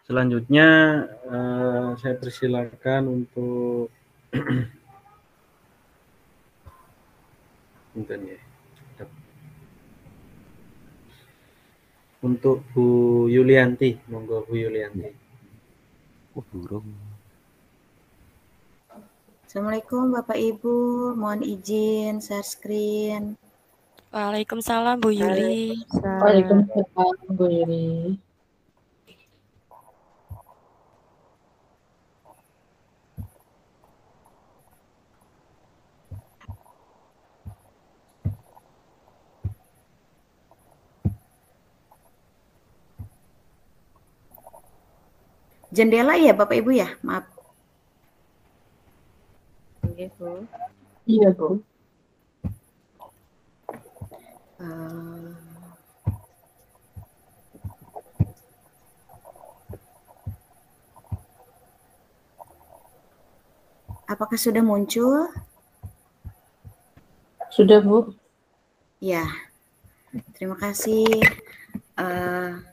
Selanjutnya saya persilakan untuk untuk Bu Yulianti, monggo Bu Yulianti. Burung. Assalamualaikum Bapak Ibu, mohon izin share screen. Waalaikumsalam Bu Yuli. Waalaikumsalam Bu Yuli. Jendela ya Bapak Ibu ya, maaf. Oke, Bu. Iya Bu. Apakah sudah muncul? Sudah Bu. Ya, terima kasih.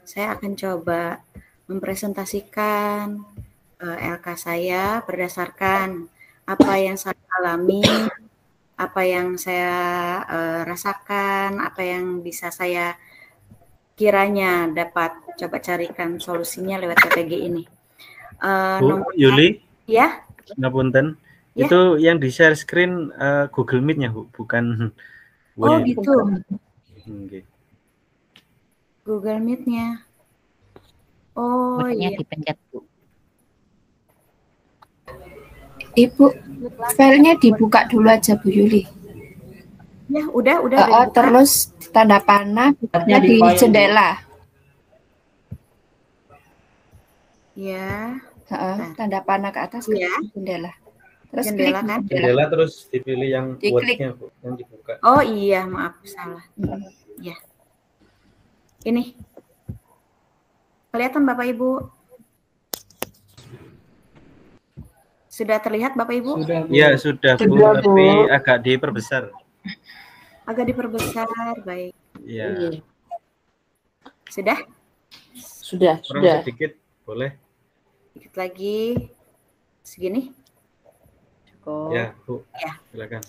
Saya akan coba mempresentasikan LK saya berdasarkan apa yang saya alami, apa yang saya rasakan, apa yang bisa saya kiranya dapat coba carikan solusinya lewat PPG ini. Bu Yuli, ya, ngapunten. Ya. Itu yang di share screen Google Meet-nya, Bu, bukan. Oh gitu. Okay. Google Meet-nya. Oh Buttonnya iya. dipencet Bu. Ibu, filenya dibuka dulu aja Bu Yuli. Ya, udah. Terus tanda panah di jendela. Ya. Tanda panah ke atas ya. Jendela. Terus jendela klik kan? Jendela terus dipilih yang word-nya, Bu, yang dibuka. Oh iya, maaf salah. Ya. Ini. Kelihatan Bapak Ibu? Sudah terlihat Bapak Ibu? Iya, sudah Bu, tapi agak diperbesar. Agak diperbesar, baik. Iya. Sudah? Sudah. Sedikit, boleh. Sedikit lagi. Segini? Cukup. Ya, Bu. Ya. Silakan.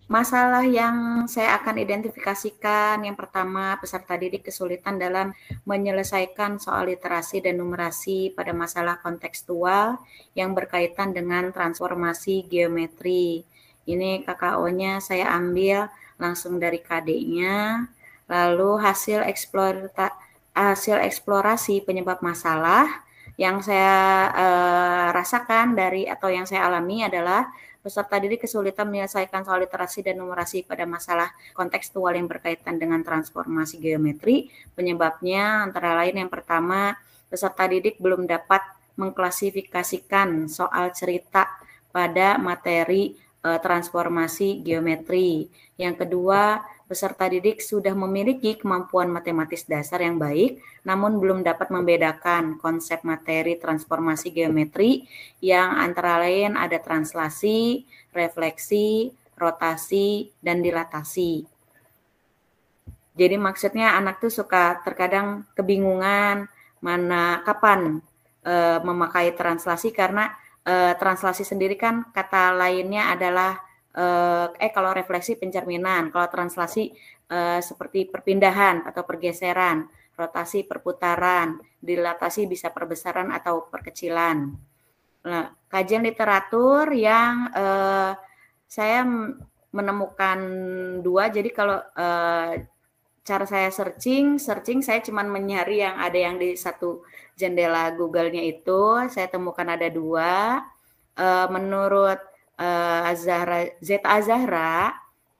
Masalah yang saya akan identifikasikan, yang pertama, peserta didik kesulitan dalam menyelesaikan soal literasi dan numerasi pada masalah kontekstual yang berkaitan dengan transformasi geometri. Ini KKO-nya saya ambil langsung dari KD-nya, lalu hasil eksplorasi penyebab masalah yang saya rasakan atau yang saya alami adalah peserta didik kesulitan menyelesaikan soal literasi dan numerasi pada masalah kontekstual yang berkaitan dengan transformasi geometri. Penyebabnya antara lain yang pertama, peserta didik belum dapat mengklasifikasikan soal cerita pada materi transformasi geometri. Yang kedua, peserta didik sudah memiliki kemampuan matematis dasar yang baik, namun belum dapat membedakan konsep materi transformasi geometri yang antara lain ada translasi, refleksi, rotasi, dan dilatasi. Jadi maksudnya anak tuh suka terkadang kebingungan kapan memakai translasi karena translasi sendiri kan kata lainnya adalah kalau refleksi pencerminan, kalau translasi seperti perpindahan atau pergeseran, rotasi perputaran, dilatasi bisa perbesaran atau perkecilan. Nah, kajian literatur yang saya menemukan 2, jadi kalau cara saya searching saya cuma mencari yang ada yang di satu jendela Google-nya itu, saya temukan ada 2. Menurut Zeta Azahra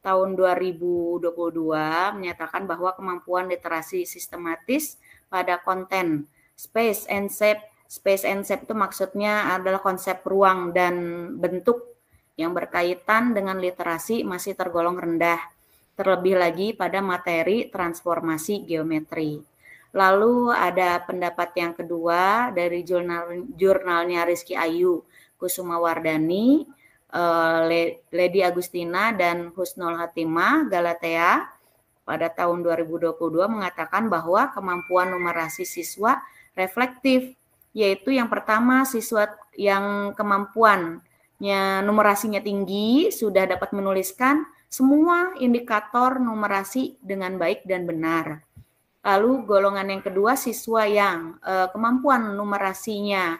tahun 2022 menyatakan bahwa kemampuan literasi sistematis pada konten space and shape itu maksudnya adalah konsep ruang dan bentuk yang berkaitan dengan literasi masih tergolong rendah, terlebih lagi pada materi transformasi geometri. Lalu ada pendapat yang kedua dari jurnalnya Rizky Ayu Kusumawardani, Lady Agustina dan Husnul Hatimah Galatea pada tahun 2022 mengatakan bahwa kemampuan numerasi siswa reflektif, yaitu yang pertama siswa yang kemampuannya numerasinya tinggi sudah dapat menuliskan semua indikator numerasi dengan baik dan benar. Lalu golongan yang kedua siswa yang kemampuan numerasinya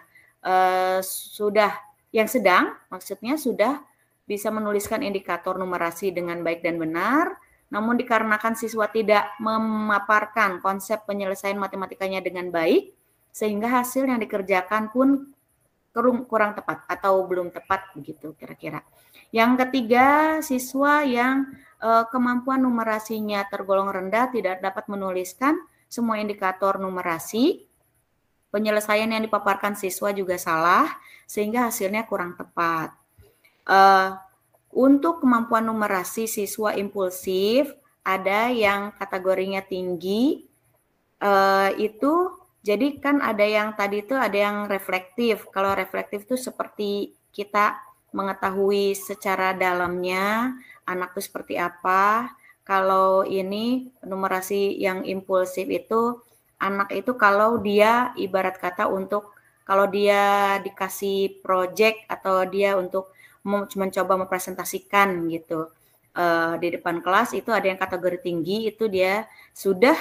sudah yang sedang, maksudnya sudah bisa menuliskan indikator numerasi dengan baik dan benar, namun dikarenakan siswa tidak memaparkan konsep penyelesaian matematikanya dengan baik, sehingga hasil yang dikerjakan pun kurang tepat atau belum tepat begitu kira-kira. Yang ketiga, siswa yang kemampuan numerasinya tergolong rendah tidak dapat menuliskan semua indikator numerasi. Penyelesaian yang dipaparkan siswa juga salah sehingga hasilnya kurang tepat. Untuk kemampuan numerasi siswa impulsif ada yang kategorinya tinggi, itu jadi kan ada yang tadi itu ada yang reflektif. Kalau reflektif itu seperti kita mengetahui secara dalamnya anak itu seperti apa. Kalau ini numerasi yang impulsif itu anak itu kalau dia ibarat kata untuk kalau dia dikasih project atau dia untuk mencoba mempresentasikan gitu di depan kelas itu ada yang kategori tinggi itu dia sudah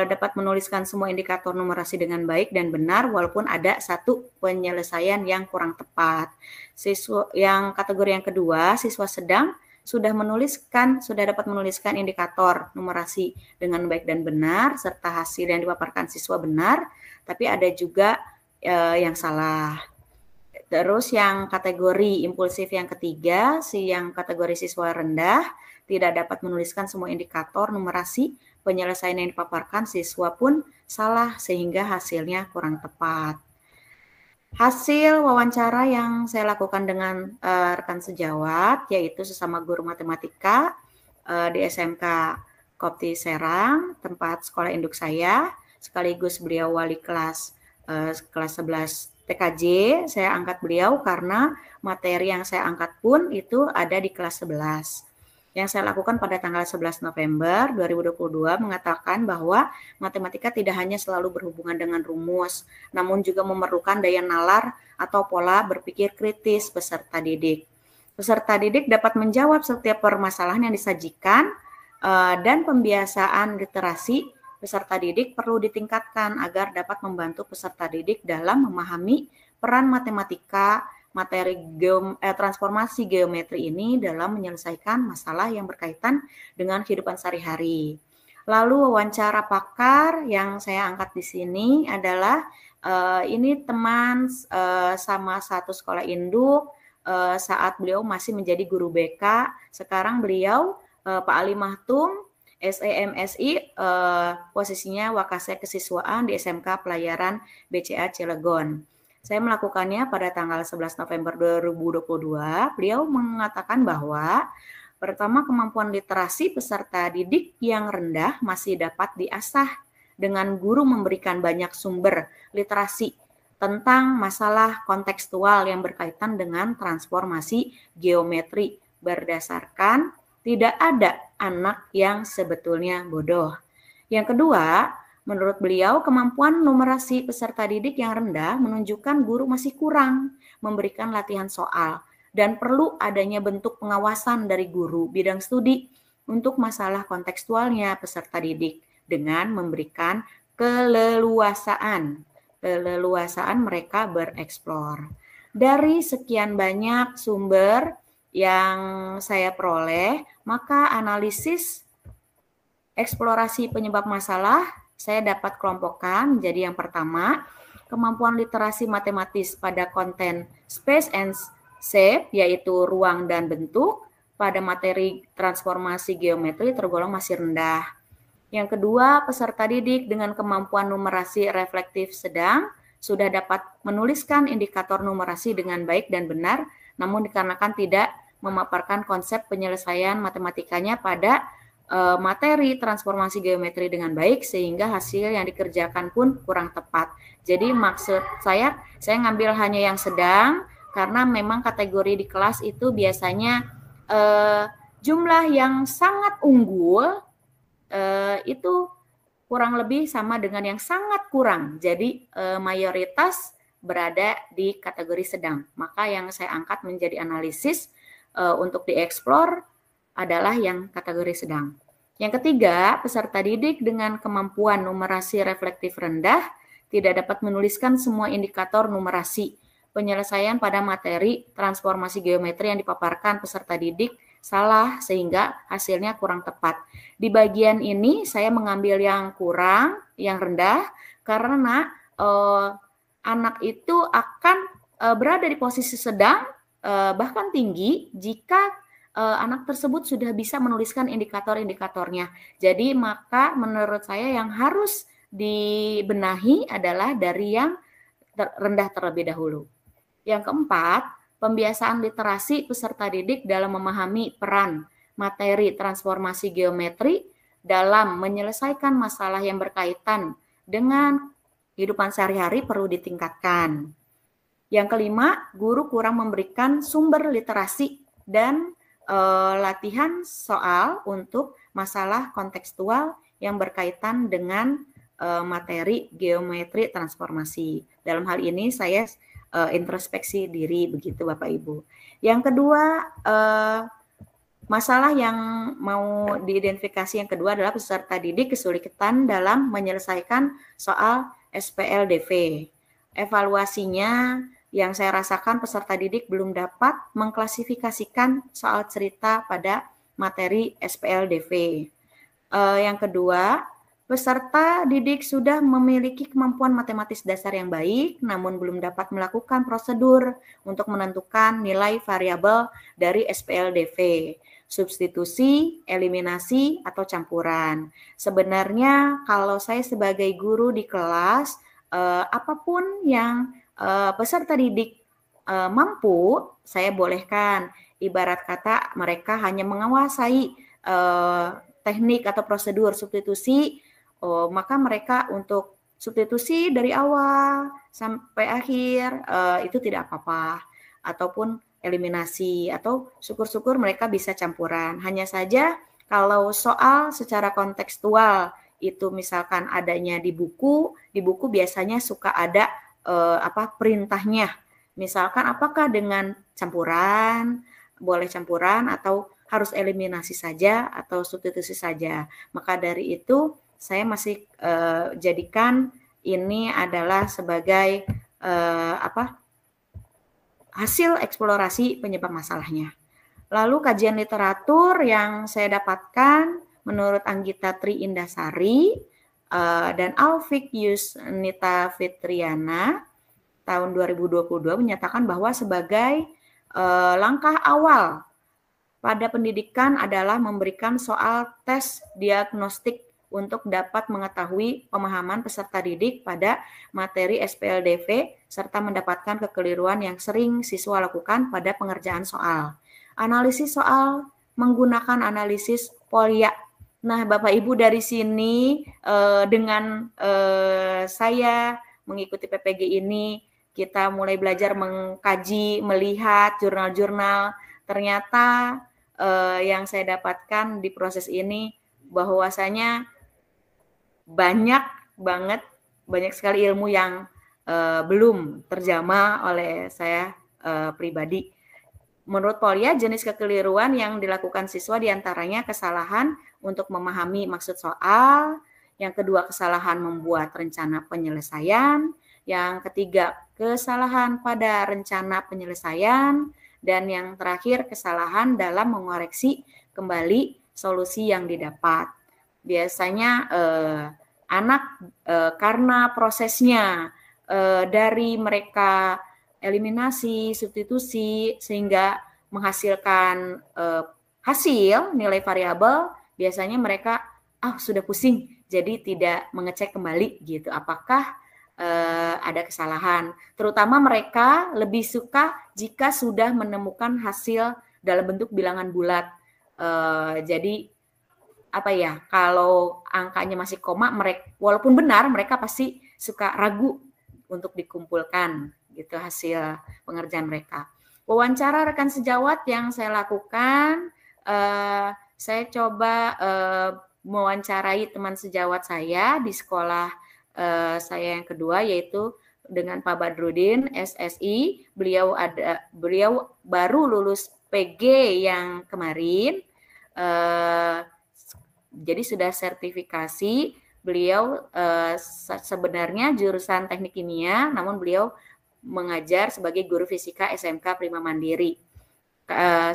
dapat menuliskan semua indikator numerasi dengan baik dan benar walaupun ada satu penyelesaian yang kurang tepat. Siswa yang kategori yang kedua, siswa sedang sudah dapat menuliskan indikator numerasi dengan baik dan benar serta hasil yang dipaparkan siswa benar, tapi ada juga yang salah. Terus yang kategori impulsif yang ketiga, yang kategori siswa rendah tidak dapat menuliskan semua indikator numerasi, penyelesaian yang dipaparkan siswa pun salah sehingga hasilnya kurang tepat. Hasil wawancara yang saya lakukan dengan rekan sejawat, yaitu sesama guru matematika di SMK Kopti Serang, tempat sekolah induk saya, sekaligus beliau wali kelas 11 TKJ. Saya angkat beliau karena materi yang saya angkat pun itu ada di kelas 11. Yang saya lakukan pada tanggal 11 November 2022 mengatakan bahwa matematika tidak hanya selalu berhubungan dengan rumus, namun juga memerlukan daya nalar atau pola berpikir kritis peserta didik. Peserta didik dapat menjawab setiap permasalahan yang disajikan dan pembiasaan literasi peserta didik perlu ditingkatkan agar dapat membantu peserta didik dalam memahami peran matematika, materi transformasi geometri ini dalam menyelesaikan masalah yang berkaitan dengan kehidupan sehari-hari. Lalu wawancara pakar yang saya angkat di sini adalah ini teman sama satu sekolah induk saat beliau masih menjadi guru BK. Sekarang beliau Pak Ali Mahtum SEMSI, posisinya Wakasek Kesiswaan di SMK Pelayaran BCA Cilegon. Saya melakukannya pada tanggal 11 November 2022. Beliau mengatakan bahwa pertama kemampuan literasi peserta didik yang rendah masih dapat diasah dengan guru memberikan banyak sumber literasi tentang masalah kontekstual yang berkaitan dengan transformasi geometri berdasarkan tidak ada anak yang sebetulnya bodoh. Yang kedua, menurut beliau, kemampuan numerasi peserta didik yang rendah menunjukkan guru masih kurang memberikan latihan soal dan perlu adanya bentuk pengawasan dari guru bidang studi untuk masalah kontekstualnya peserta didik dengan memberikan keleluasaan mereka bereksplor. Dari sekian banyak sumber yang saya peroleh, maka analisis eksplorasi penyebab masalah saya dapat kelompokkan menjadi yang pertama, kemampuan literasi matematis pada konten space and shape, yaitu ruang dan bentuk, pada materi transformasi geometri tergolong masih rendah. Yang kedua, peserta didik dengan kemampuan numerasi reflektif sedang sudah dapat menuliskan indikator numerasi dengan baik dan benar, namun dikarenakan tidak memaparkan konsep penyelesaian matematikanya pada materi transformasi geometri dengan baik sehingga hasil yang dikerjakan pun kurang tepat. Jadi maksud saya ngambil hanya yang sedang karena memang kategori di kelas itu biasanya jumlah yang sangat unggul itu kurang lebih sama dengan yang sangat kurang. Jadi mayoritas berada di kategori sedang. Maka yang saya angkat menjadi analisis untuk dieksplor adalah yang kategori sedang. Yang ketiga, peserta didik dengan kemampuan numerasi reflektif rendah tidak dapat menuliskan semua indikator numerasi penyelesaian pada materi transformasi geometri yang dipaparkan peserta didik salah sehingga hasilnya kurang tepat. Di bagian ini saya mengambil yang kurang, yang rendah karena anak itu akan berada di posisi sedang bahkan tinggi jika anak tersebut sudah bisa menuliskan indikator-indikatornya. Jadi maka menurut saya yang harus dibenahi adalah dari yang rendah terlebih dahulu. Yang keempat, pembiasaan literasi peserta didik dalam memahami peran materi transformasi geometri dalam menyelesaikan masalah yang berkaitan dengan kehidupan sehari-hari perlu ditingkatkan. Yang kelima, guru kurang memberikan sumber literasi dan latihan soal untuk masalah kontekstual yang berkaitan dengan materi geometri transformasi. Dalam hal ini saya introspeksi diri begitu Bapak Ibu. Yang kedua, masalah yang mau diidentifikasi yang kedua adalah peserta didik kesulitan dalam menyelesaikan soal SPLDV. Evaluasinya yang saya rasakan peserta didik belum dapat mengklasifikasikan soal cerita pada materi SPLDV. Yang kedua, peserta didik sudah memiliki kemampuan matematis dasar yang baik, namun belum dapat melakukan prosedur untuk menentukan nilai variabel dari SPLDV, substitusi, eliminasi, atau campuran. Sebenarnya kalau saya sebagai guru di kelas, apapun yang peserta didik mampu, saya bolehkan. Ibarat kata mereka hanya menguasai teknik atau prosedur substitusi, maka mereka untuk substitusi dari awal sampai akhir itu tidak apa-apa. Ataupun eliminasi, atau syukur-syukur mereka bisa campuran. Hanya saja kalau soal secara kontekstual itu misalkan adanya di buku biasanya suka ada perintahnya. Misalkan apakah dengan campuran, boleh campuran atau harus eliminasi saja atau substitusi saja. Maka dari itu saya masih jadikan ini adalah sebagai hasil eksplorasi penyebab masalahnya. Lalu kajian literatur yang saya dapatkan menurut Anggita Tri Indasari dan Alfik Yusnita Fitriana tahun 2022 menyatakan bahwa sebagai langkah awal pada pendidikan adalah memberikan soal tes diagnostik untuk dapat mengetahui pemahaman peserta didik pada materi SPLDV serta mendapatkan kekeliruan yang sering siswa lakukan pada pengerjaan soal. Analisis soal menggunakan analisis Polya. Nah, Bapak Ibu dari sini dengan saya mengikuti PPG ini, kita mulai belajar mengkaji, melihat jurnal-jurnal. Ternyata yang saya dapatkan di proses ini bahwasanya banyak sekali ilmu yang belum terjamah oleh saya pribadi. Menurut Polya, jenis kekeliruan yang dilakukan siswa diantaranya kesalahan untuk memahami maksud soal, yang kedua kesalahan membuat rencana penyelesaian, yang ketiga kesalahan pada rencana penyelesaian, dan yang terakhir kesalahan dalam mengoreksi kembali solusi yang didapat. Biasanya anak karena prosesnya dari mereka eliminasi, substitusi, sehingga menghasilkan hasil nilai variabel, biasanya mereka sudah pusing, jadi tidak mengecek kembali gitu apakah ada kesalahan. Terutama mereka lebih suka jika sudah menemukan hasil dalam bentuk bilangan bulat. Jadi kalau angkanya masih koma, mereka walaupun benar mereka pasti suka ragu untuk dikumpulkan gitu hasil pengerjaan mereka. Wawancara rekan sejawat yang saya lakukan, saya coba mewawancarai teman sejawat saya di sekolah saya yang kedua, yaitu dengan Pak Badrudin SSI. Beliau baru lulus PG yang kemarin, jadi sudah sertifikasi. Beliau sebenarnya jurusan teknik kimia, namun beliau mengajar sebagai guru fisika SMK Prima Mandiri.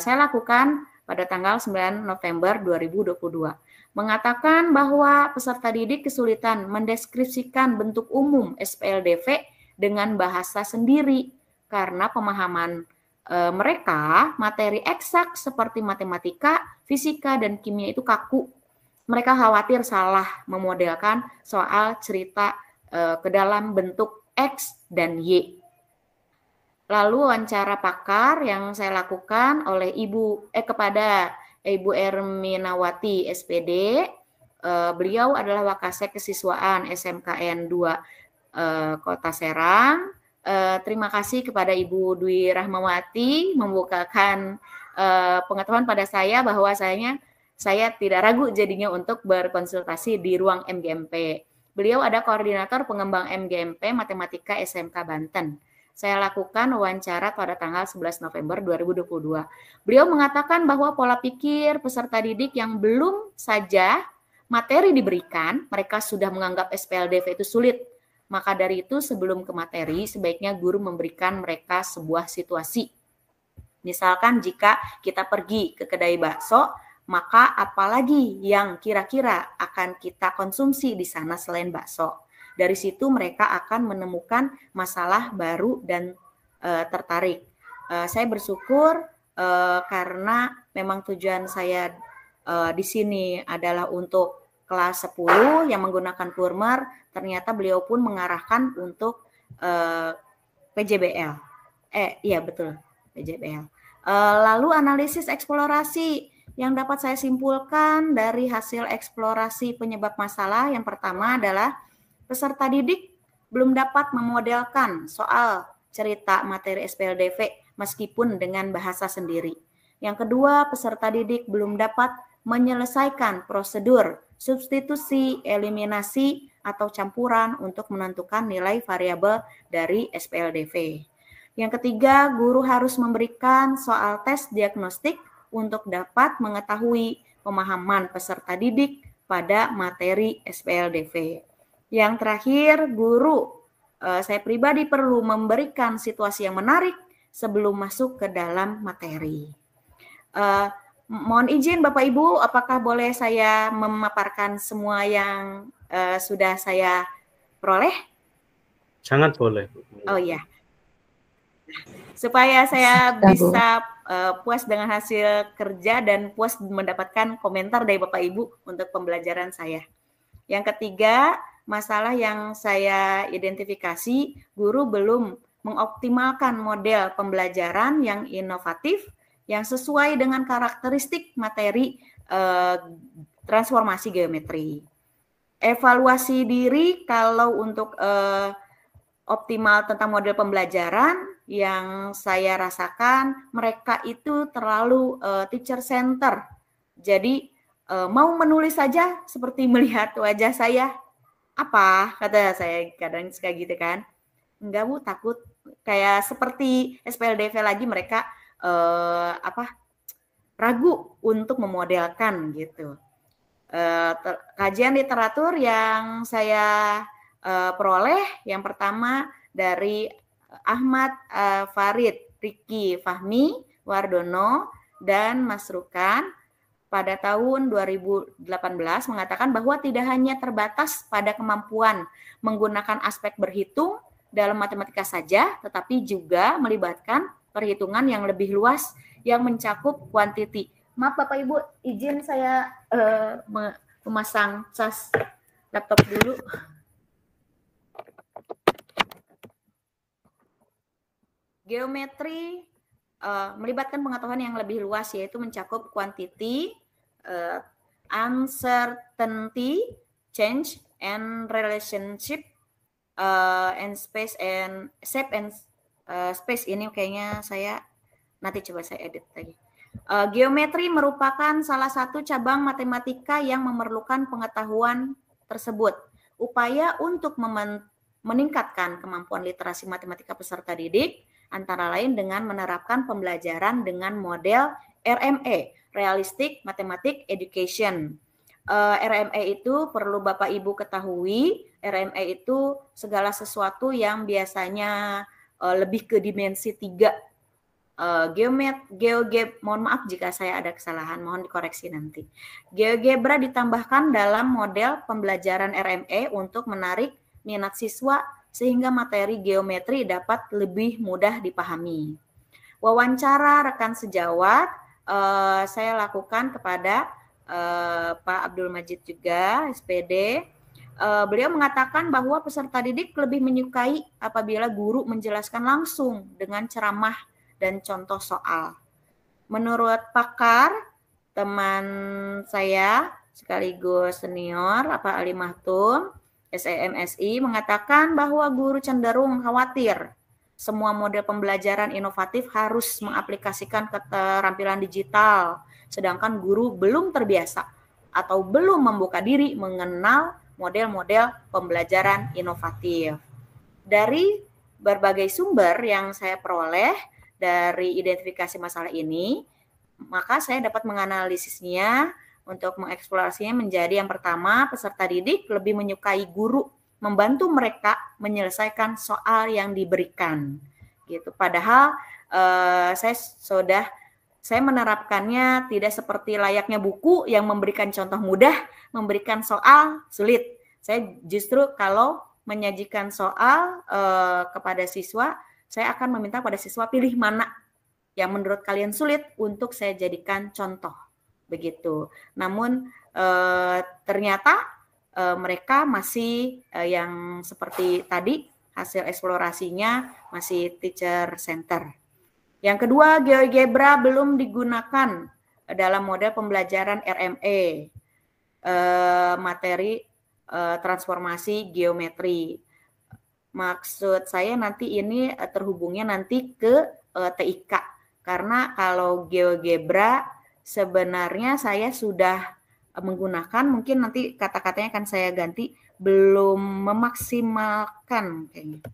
Saya lakukan pada tanggal 9 November 2022. Mengatakan bahwa peserta didik kesulitan mendeskripsikan bentuk umum SPLDV dengan bahasa sendiri karena pemahaman mereka materi eksak seperti matematika, fisika, dan kimia itu kaku. Mereka khawatir salah memodelkan soal cerita ke dalam bentuk X dan Y. Lalu wawancara pakar yang saya lakukan oleh kepada Ibu Erminawati SPD. Beliau adalah Wakasek Kesiswaan SMKN 2 Kota Serang. Terima kasih kepada Ibu Dwi Rahmawati membukakan pengetahuan pada saya bahwa saya tidak ragu jadinya untuk berkonsultasi di ruang MGMP. Beliau ada koordinator pengembang MGMP Matematika SMK Banten. Saya lakukan wawancara pada tanggal 11 November 2022. Beliau mengatakan bahwa pola pikir peserta didik yang belum saja materi diberikan, mereka sudah menganggap SPLDV itu sulit. Maka dari itu sebelum ke materi, sebaiknya guru memberikan mereka sebuah situasi. Misalkan jika kita pergi ke kedai bakso, maka apalagi yang kira-kira akan kita konsumsi di sana selain bakso. Dari situ mereka akan menemukan masalah baru dan tertarik. Saya bersyukur karena memang tujuan saya di sini adalah untuk kelas 10 yang menggunakan Kurmer, ternyata beliau pun mengarahkan untuk PJBL. Iya betul, PJBL. Lalu analisis eksplorasi yang dapat saya simpulkan dari hasil eksplorasi penyebab masalah, yang pertama adalah peserta didik belum dapat memodelkan soal cerita materi SPLDV meskipun dengan bahasa sendiri. Yang kedua, peserta didik belum dapat menyelesaikan prosedur substitusi, eliminasi, atau campuran untuk menentukan nilai variabel dari SPLDV. Yang ketiga, guru harus memberikan soal tes diagnostik untuk dapat mengetahui pemahaman peserta didik pada materi SPLDV. Yang terakhir, guru, saya pribadi perlu memberikan situasi yang menarik sebelum masuk ke dalam materi. Mohon izin Bapak Ibu, apakah boleh saya memaparkan semua yang sudah saya peroleh? Sangat boleh. Oh iya. Supaya saya bisa puas dengan hasil kerja dan puas mendapatkan komentar dari Bapak Ibu untuk pembelajaran saya. Yang ketiga, masalah yang saya identifikasi, guru belum mengoptimalkan model pembelajaran yang inovatif, yang sesuai dengan karakteristik materi transformasi geometri. Evaluasi diri kalau untuk optimal tentang model pembelajaran, yang saya rasakan mereka itu terlalu teacher center. Jadi mau menulis saja seperti melihat wajah saya. Apa kata saya kadang suka gitu kan, enggak Bu, takut kayak seperti SPLDV lagi mereka ragu untuk memodelkan gitu. Kajian literatur yang saya peroleh, yang pertama dari Ahmad Farid, Riki Fahmi, Wardono, dan Mas Rukan pada tahun 2018 mengatakan bahwa tidak hanya terbatas pada kemampuan menggunakan aspek berhitung dalam matematika saja, tetapi juga melibatkan perhitungan yang lebih luas yang mencakup kuantiti. Maaf Bapak Ibu, izin saya memasang cas laptop dulu. Geometri melibatkan pengetahuan yang lebih luas, yaitu mencakup kuantiti, uncertainty, change and relationship, and space and shape and space. Ini kayaknya saya nanti coba saya edit lagi. Geometri merupakan salah satu cabang matematika yang memerlukan pengetahuan tersebut. Upaya untuk meningkatkan kemampuan literasi matematika peserta didik antara lain dengan menerapkan pembelajaran dengan model RME, Realistic Mathematics Education. RME itu perlu Bapak Ibu ketahui, RME itu segala sesuatu yang biasanya lebih ke dimensi 3. Mohon maaf jika saya ada kesalahan, mohon dikoreksi nanti. GeoGebra ditambahkan dalam model pembelajaran RME untuk menarik minat siswa sehingga materi geometri dapat lebih mudah dipahami. Wawancara rekan sejawat saya lakukan kepada Pak Abdul Majid juga, SPD. Beliau mengatakan bahwa peserta didik lebih menyukai apabila guru menjelaskan langsung dengan ceramah dan contoh soal. Menurut pakar, teman saya sekaligus senior, Pak Ali Mahtum, SEMSI, mengatakan bahwa guru cenderung khawatir semua model pembelajaran inovatif harus mengaplikasikan keterampilan digital, sedangkan guru belum terbiasa atau belum membuka diri mengenal model-model pembelajaran inovatif. Dari berbagai sumber yang saya peroleh dari identifikasi masalah ini, maka saya dapat menganalisisnya untuk mengeksplorasinya menjadi yang pertama, peserta didik lebih menyukai guru membantu mereka menyelesaikan soal yang diberikan. Gitu. Padahal saya menerapkannya tidak seperti layaknya buku yang memberikan contoh mudah, memberikan soal sulit. Saya justru kalau menyajikan soal kepada siswa, saya akan meminta pada siswa pilih mana yang menurut kalian sulit untuk saya jadikan contoh. Begitu. Namun ternyata mereka masih yang seperti tadi, hasil eksplorasinya masih teacher center. Yang kedua, GeoGebra belum digunakan dalam model pembelajaran RME, materi transformasi geometri. Maksud saya nanti ini terhubungnya nanti ke TIK, karena kalau GeoGebra sebenarnya saya sudah menggunakan, mungkin nanti kata-katanya akan saya ganti, belum memaksimalkan kayaknya.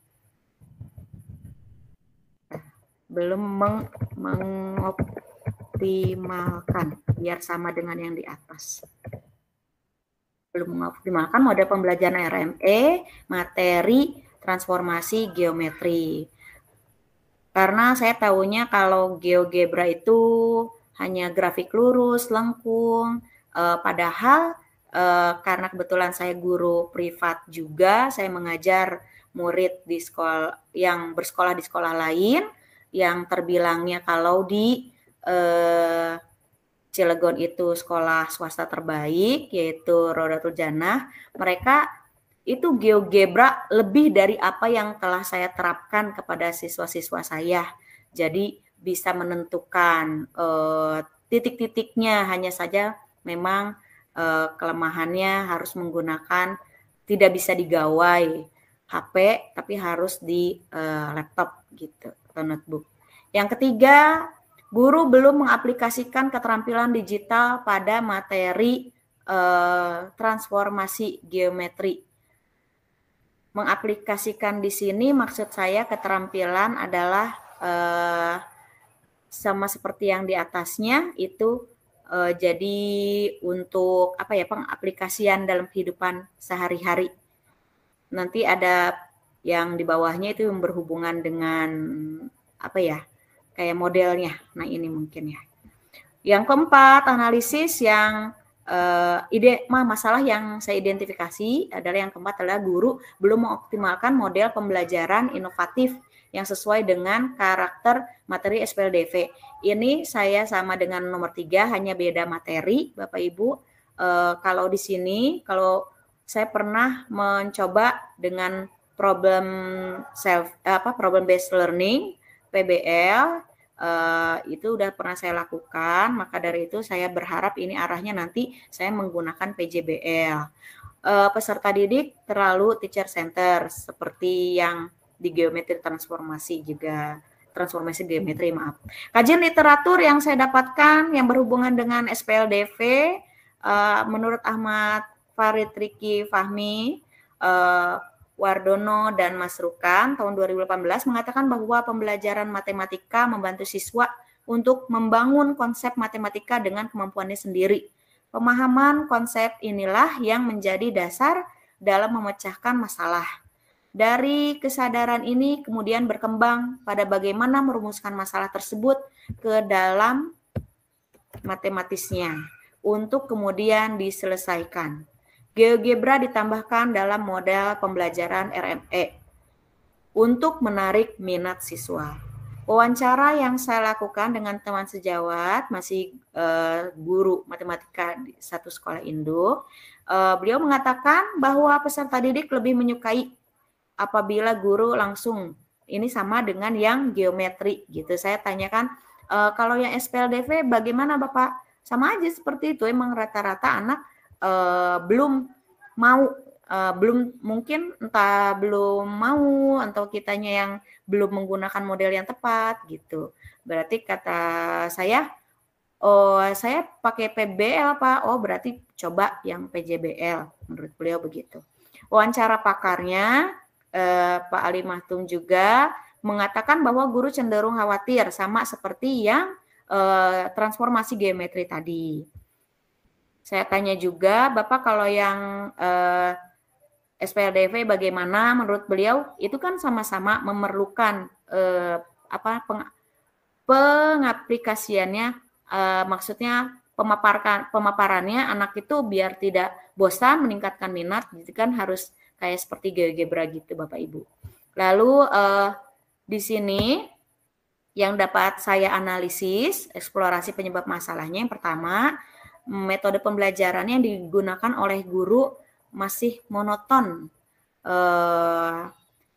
Belum mengoptimalkan biar sama dengan yang di atas. Belum mengoptimalkan model pembelajaran RME, materi transformasi geometri. Karena saya tahunya kalau GeoGebra itu hanya grafik lurus, lengkung, padahal karena kebetulan saya guru privat juga, saya mengajar murid di sekolah yang bersekolah di sekolah lain, yang terbilangnya kalau di Cilegon itu sekolah swasta terbaik, yaitu Rodatul Jannah. Mereka itu GeoGebra lebih dari apa yang telah saya terapkan kepada siswa-siswa saya. Jadi bisa menentukan titik-titiknya, hanya saja memang kelemahannya harus menggunakan, tidak bisa digawai HP, tapi harus di laptop gitu atau notebook. Yang ketiga, guru belum mengaplikasikan keterampilan digital pada materi transformasi geometri. Mengaplikasikan di sini maksud saya keterampilan adalah sama seperti yang di atasnya itu jadi untuk apa ya, pengaplikasian dalam kehidupan sehari-hari. Nanti ada yang di bawahnya itu yang berhubungan dengan apa ya, kayak modelnya. Nah ini mungkin ya. Yang keempat, analisis yang masalah yang saya identifikasi adalah yang keempat adalah guru belum mengoptimalkan model pembelajaran inovatif yang sesuai dengan karakter materi SPLDV. Ini saya sama dengan nomor 3, hanya beda materi, Bapak Ibu. Kalau di sini, kalau saya pernah mencoba dengan problem based learning, PBL, itu udah pernah saya lakukan. Maka dari itu saya berharap ini arahnya nanti saya menggunakan PJBL. Peserta didik terlalu teacher center seperti yang di geometri transformasi juga. transformasi geometri, maaf. Kajian literatur yang saya dapatkan yang berhubungan dengan SPLDV, menurut Ahmad Farid Riki Fahmi, Wardono, dan Mas Rukan tahun 2018 mengatakan bahwa pembelajaran matematika membantu siswa untuk membangun konsep matematika dengan kemampuannya sendiri. Pemahaman konsep inilah yang menjadi dasar dalam memecahkan masalah. Dari kesadaran ini kemudian berkembang pada bagaimana merumuskan masalah tersebut ke dalam matematisnya untuk kemudian diselesaikan. GeoGebra ditambahkan dalam model pembelajaran RME untuk menarik minat siswa. Wawancara yang saya lakukan dengan teman sejawat, masih guru matematika di satu sekolah induk, beliau mengatakan bahwa peserta didik lebih menyukai apabila guru langsung, ini sama dengan yang geometri gitu. Saya tanyakan, kalau yang SPLDV bagaimana Bapak? Sama aja seperti itu, emang rata-rata anak belum mau, belum mungkin entah belum mau atau kitanya yang belum menggunakan model yang tepat gitu. Berarti kata saya, oh saya pakai PBL Pak, oh berarti coba yang PJBL, menurut beliau begitu. Wawancara pakarnya Pak Ali Mahtum juga mengatakan bahwa guru cenderung khawatir sama seperti yang transformasi geometri tadi. Saya tanya juga, Bapak kalau yang SPLDV bagaimana menurut beliau? Itu kan sama-sama memerlukan pengaplikasiannya, maksudnya pemaparannya anak itu biar tidak bosan, meningkatkan minat, gitu kan harus kayak seperti GeoGebra gitu Bapak Ibu. Lalu di sini yang dapat saya analisis, eksplorasi penyebab masalahnya, yang pertama, metode pembelajaran yang digunakan oleh guru masih monoton.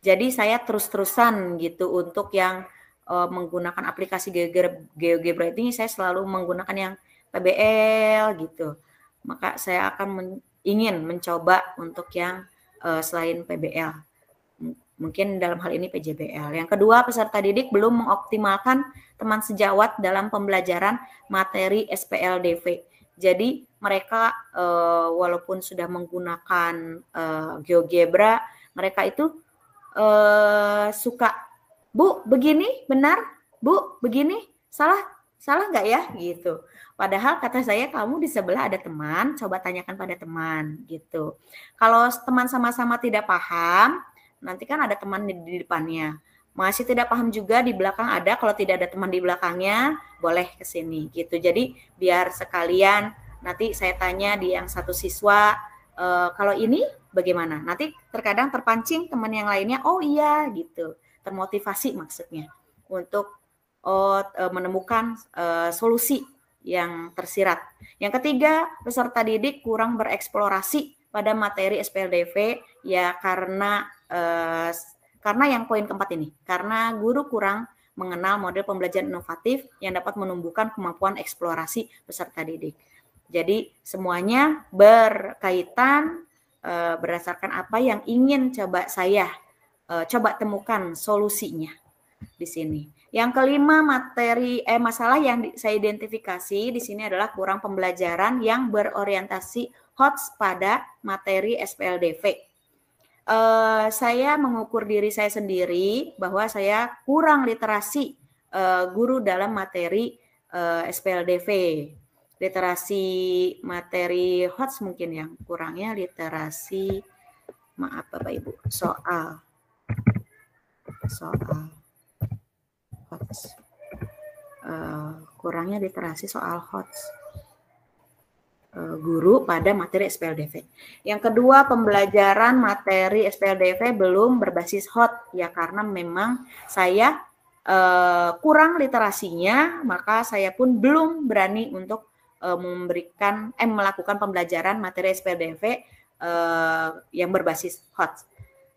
Jadi saya terus-terusan gitu untuk yang menggunakan aplikasi GeoGebra ini, saya selalu menggunakan yang PBL gitu. Maka saya akan ingin mencoba untuk yang selain PBL. Mungkin dalam hal ini PJBL. Yang kedua, peserta didik belum mengoptimalkan teman sejawat dalam pembelajaran materi SPLDV. Jadi mereka walaupun sudah menggunakan GeoGebra, mereka itu suka, Bu, begini benar? Bu, begini salah nggak ya? Gitu. Padahal kata saya, kamu di sebelah ada teman, coba tanyakan pada teman gitu. Kalau teman sama-sama tidak paham, nanti kan ada teman di depannya. Masih tidak paham juga di belakang ada, kalau tidak ada teman di belakangnya, boleh ke sini gitu. Jadi biar sekalian nanti saya tanya di yang satu siswa, kalau ini bagaimana? Nanti terkadang terpancing teman yang lainnya, oh iya gitu. Termotivasi maksudnya untuk menemukan solusi yang tersirat. Yang ketiga, peserta didik kurang bereksplorasi pada materi SPLDV ya karena yang poin keempat ini, karena guru kurang mengenal model pembelajaran inovatif yang dapat menumbuhkan kemampuan eksplorasi peserta didik. Jadi semuanya berkaitan berdasarkan apa yang ingin coba saya coba temukan solusinya di sini. Yang kelima, masalah yang saya identifikasi di sini adalah kurang pembelajaran yang berorientasi HOTS pada materi SPLDV. Saya mengukur diri saya sendiri bahwa saya kurang literasi guru dalam materi SPLDV. Literasi materi HOTS mungkin yang kurangnya literasi, maaf Bapak Ibu, soal HOTS. Kurangnya literasi soal HOTS guru pada materi SPLDV. Yang kedua, pembelajaran materi SPLDV belum berbasis HOT ya karena memang saya kurang literasinya, maka saya pun belum berani untuk melakukan pembelajaran materi SPLDV yang berbasis HOT.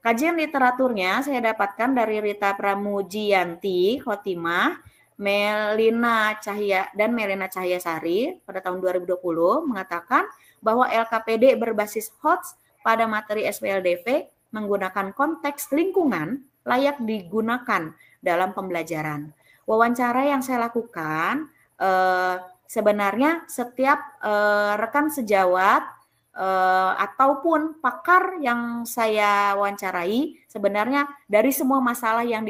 Kajian literaturnya saya dapatkan dari Rita Pramujianti Khotimah, Melina Cahyasari pada tahun 2020 mengatakan bahwa LKPD berbasis HOTS pada materi SPLDV menggunakan konteks lingkungan layak digunakan dalam pembelajaran. Wawancara yang saya lakukan sebenarnya setiap rekan sejawat ataupun pakar yang saya wawancarai, sebenarnya dari semua masalah yang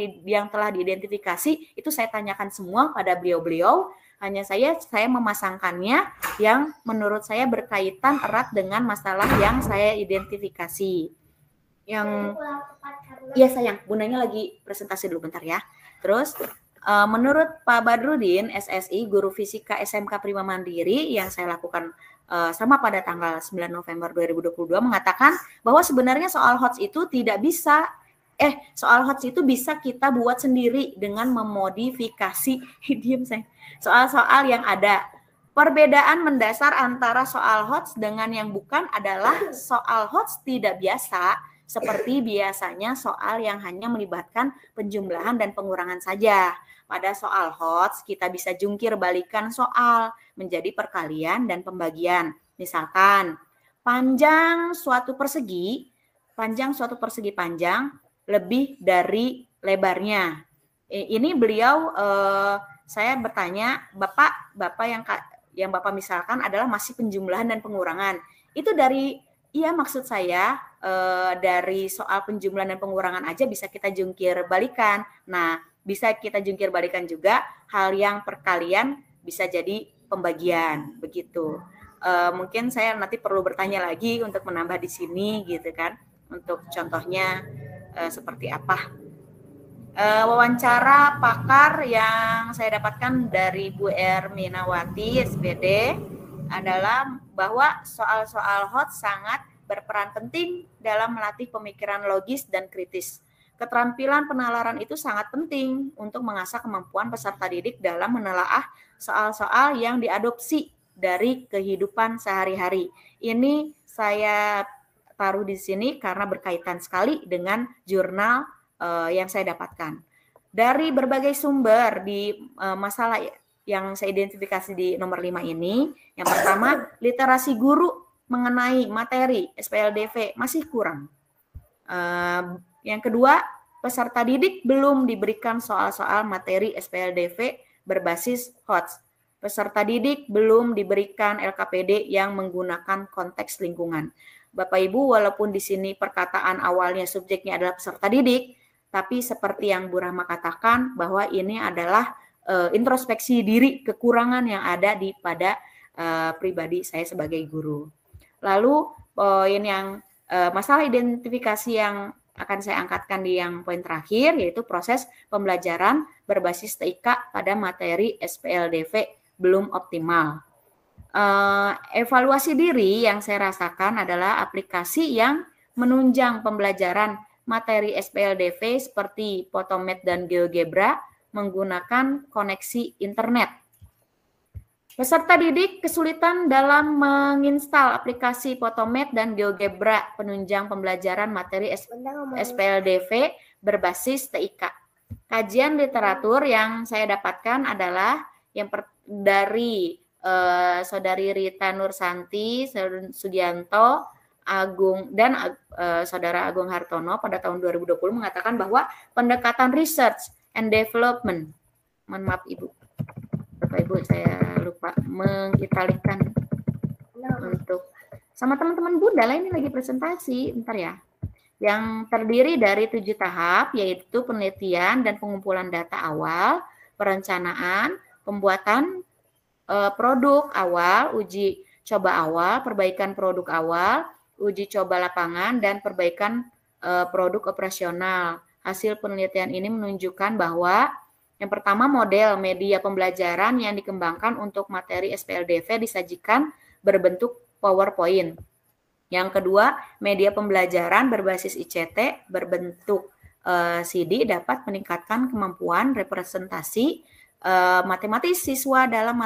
telah diidentifikasi itu saya tanyakan semua pada beliau-beliau. Hanya saya memasangkannya yang menurut saya berkaitan erat dengan masalah yang saya identifikasi. Ya sayang, bundanya lagi presentasi dulu bentar ya. Terus menurut Pak Badrudin, SSI, Guru Fisika SMK Prima Mandiri yang saya lakukan sama pada tanggal 9 November 2022 mengatakan bahwa sebenarnya soal HOTS itu bisa kita buat sendiri dengan memodifikasi soal-soal yang ada. Perbedaan mendasar antara soal HOTS dengan yang bukan adalah soal HOTS tidak biasa seperti biasanya soal yang hanya melibatkan penjumlahan dan pengurangan saja. Pada soal HOTS, kita bisa jungkir balikan soal menjadi perkalian dan pembagian. Misalkan, panjang suatu persegi panjang lebih dari lebarnya. Ini beliau, saya bertanya, Bapak yang Bapak misalkan adalah masih penjumlahan dan pengurangan. Itu maksud saya dari soal penjumlahan dan pengurangan aja bisa kita jungkir balikan. Nah, bisa kita jungkir balikan juga hal yang perkalian bisa jadi pembagian begitu. Mungkin saya nanti perlu bertanya lagi untuk menambah di sini gitu kan, untuk contohnya seperti apa. Wawancara pakar yang saya dapatkan dari Bu Erminawati SPD adalah bahwa soal-soal HOTS sangat berperan penting dalam melatih pemikiran logis dan kritis. Keterampilan penalaran itu sangat penting untuk mengasah kemampuan peserta didik dalam menelaah soal-soal yang diadopsi dari kehidupan sehari-hari. Ini saya taruh di sini karena berkaitan sekali dengan jurnal yang saya dapatkan. Dari berbagai sumber di masalah yang saya identifikasi di nomor 5 ini, yang pertama, literasi guru mengenai materi SPLDV masih kurang. Yang kedua, peserta didik belum diberikan soal-soal materi SPLDV berbasis HOTS. Peserta didik belum diberikan LKPD yang menggunakan konteks lingkungan. Bapak Ibu, walaupun di sini perkataan awalnya subjeknya adalah peserta didik, tapi seperti yang Bu Rahma katakan bahwa ini adalah introspeksi diri kekurangan yang ada pada pribadi saya sebagai guru. Lalu poin yang masalah identifikasi yang akan saya angkatkan di yang poin terakhir, yaitu proses pembelajaran berbasis TIK pada materi SPLDV belum optimal. Evaluasi diri yang saya rasakan adalah aplikasi yang menunjang pembelajaran materi SPLDV seperti Photomath dan GeoGebra menggunakan koneksi internet. Peserta didik kesulitan dalam menginstal aplikasi Photomath dan GeoGebra penunjang pembelajaran materi SPLDV berbasis TIK. Kajian literatur yang saya dapatkan adalah dari Saudari Rita Nursanti, Sugianto, Saudara Agung Hartono pada tahun 2020 mengatakan bahwa pendekatan research and development, mohon maaf Ibu, Bapak Ibu saya lupa mengitalikan untuk sama teman-teman Bunda lah, ini lagi presentasi, bentar ya. Yang terdiri dari 7 tahap, yaitu penelitian dan pengumpulan data awal, perencanaan, pembuatan produk awal, uji coba awal, perbaikan produk awal, uji coba lapangan, dan perbaikan produk operasional. Hasil penelitian ini menunjukkan bahwa yang pertama, model media pembelajaran yang dikembangkan untuk materi SPLDV disajikan berbentuk PowerPoint. Yang kedua, media pembelajaran berbasis ICT berbentuk CD dapat meningkatkan kemampuan representasi matematis siswa dalam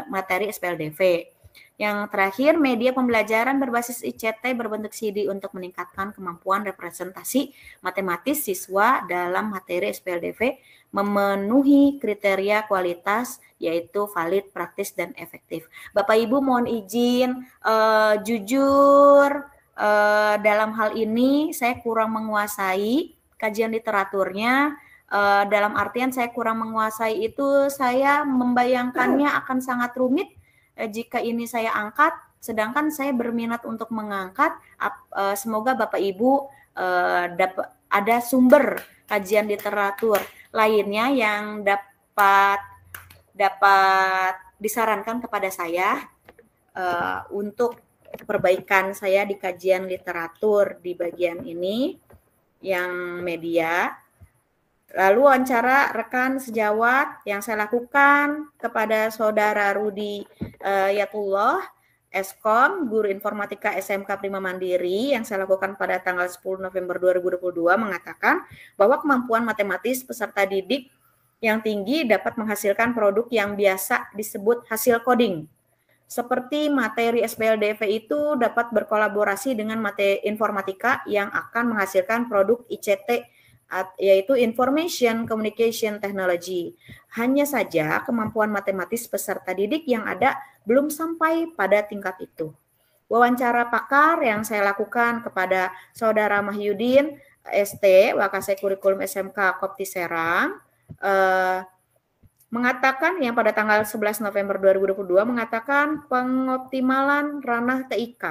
materi SPLDV. Yang terakhir, media pembelajaran berbasis ICT berbentuk CD untuk meningkatkan kemampuan representasi matematis siswa dalam materi SPLDV memenuhi kriteria kualitas yaitu valid, praktis, dan efektif. Bapak Ibu mohon izin, jujur dalam hal ini saya kurang menguasai kajian literaturnya. Dalam artian saya kurang menguasai itu, saya membayangkannya akan sangat rumit jika ini saya angkat, sedangkan saya berminat untuk mengangkat. Semoga Bapak Ibu ada sumber kajian literatur lainnya yang dapat disarankan kepada saya untuk perbaikan saya di kajian literatur di bagian ini yang media. Lalu wawancara rekan sejawat yang saya lakukan kepada Saudara Rudi Yatullah, Eskom, Guru Informatika SMK Prima Mandiri, yang saya lakukan pada tanggal 10 November 2022, mengatakan bahwa kemampuan matematis peserta didik yang tinggi dapat menghasilkan produk yang biasa disebut hasil coding. Seperti materi SPLDV itu dapat berkolaborasi dengan materi informatika yang akan menghasilkan produk ICT, yaitu Information Communication Technology. Hanya saja kemampuan matematis peserta didik yang ada belum sampai pada tingkat itu. Wawancara pakar yang saya lakukan kepada Saudara Mahyudin ST, Wakasek Kurikulum SMK Kopti Serang, mengatakan yang pada tanggal 11 November 2022 mengatakan pengoptimalan ranah TIK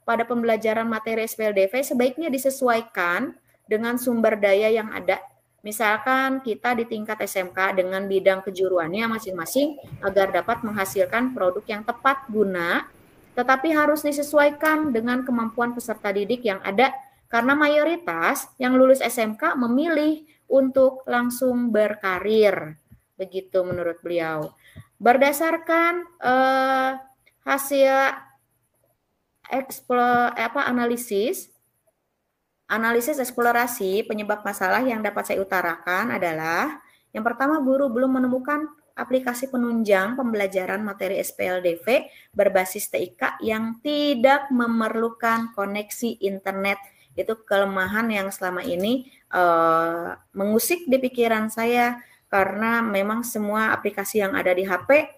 pada pembelajaran materi SPLDV sebaiknya disesuaikan dengan sumber daya yang ada. Misalkan kita di tingkat SMK dengan bidang kejuruannya masing-masing agar dapat menghasilkan produk yang tepat guna, tetapi harus disesuaikan dengan kemampuan peserta didik yang ada, karena mayoritas yang lulus SMK memilih untuk langsung berkarir. Begitu menurut beliau. Berdasarkan hasil analisis eksplorasi penyebab masalah yang dapat saya utarakan adalah yang pertama, guru belum menemukan aplikasi penunjang pembelajaran materi SPLDV berbasis TIK yang tidak memerlukan koneksi internet. Itu kelemahan yang selama ini mengusik di pikiran saya, karena memang semua aplikasi yang ada di HP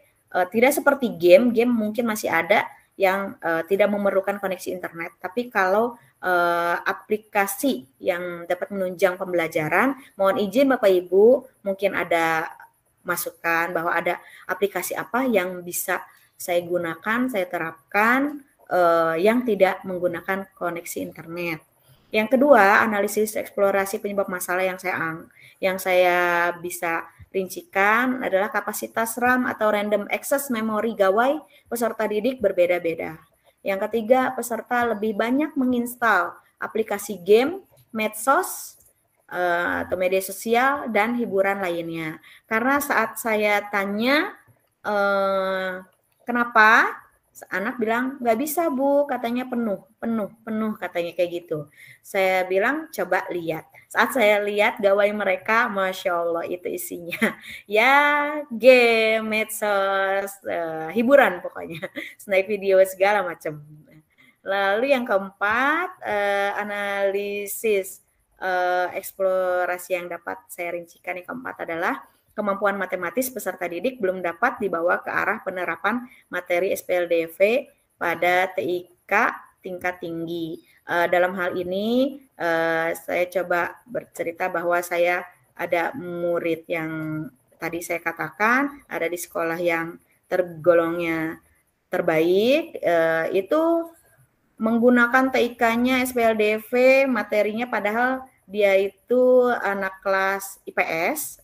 tidak seperti game mungkin masih ada yang tidak memerlukan koneksi internet. Tapi kalau aplikasi yang dapat menunjang pembelajaran, mohon izin Bapak Ibu, mungkin ada masukan bahwa ada aplikasi apa yang bisa saya gunakan, saya terapkan yang tidak menggunakan koneksi internet. Yang kedua, analisis eksplorasi penyebab masalah yang saya bisa rincikan adalah kapasitas RAM atau random access memory gawai peserta didik berbeda-beda. Yang ketiga, peserta lebih banyak menginstal aplikasi game, medsos, atau media sosial, dan hiburan lainnya. Karena saat saya tanya, kenapa? Anak bilang, nggak bisa Bu, katanya penuh, katanya kayak gitu. Saya bilang, coba lihat. Saat saya lihat gawai mereka, Masya Allah itu isinya. Ya, game, medsos, hiburan pokoknya. Snack video segala macam. Lalu yang keempat, analisis eksplorasi yang dapat saya rincikan yang keempat adalah kemampuan matematis peserta didik belum dapat dibawa ke arah penerapan materi SPLDV pada TIK tingkat tinggi. Dalam hal ini, saya coba bercerita bahwa saya ada murid yang tadi saya katakan, ada di sekolah yang tergolongnya terbaik, itu menggunakan TIK-nya SPLDV, materinya padahal dia itu anak kelas IPS,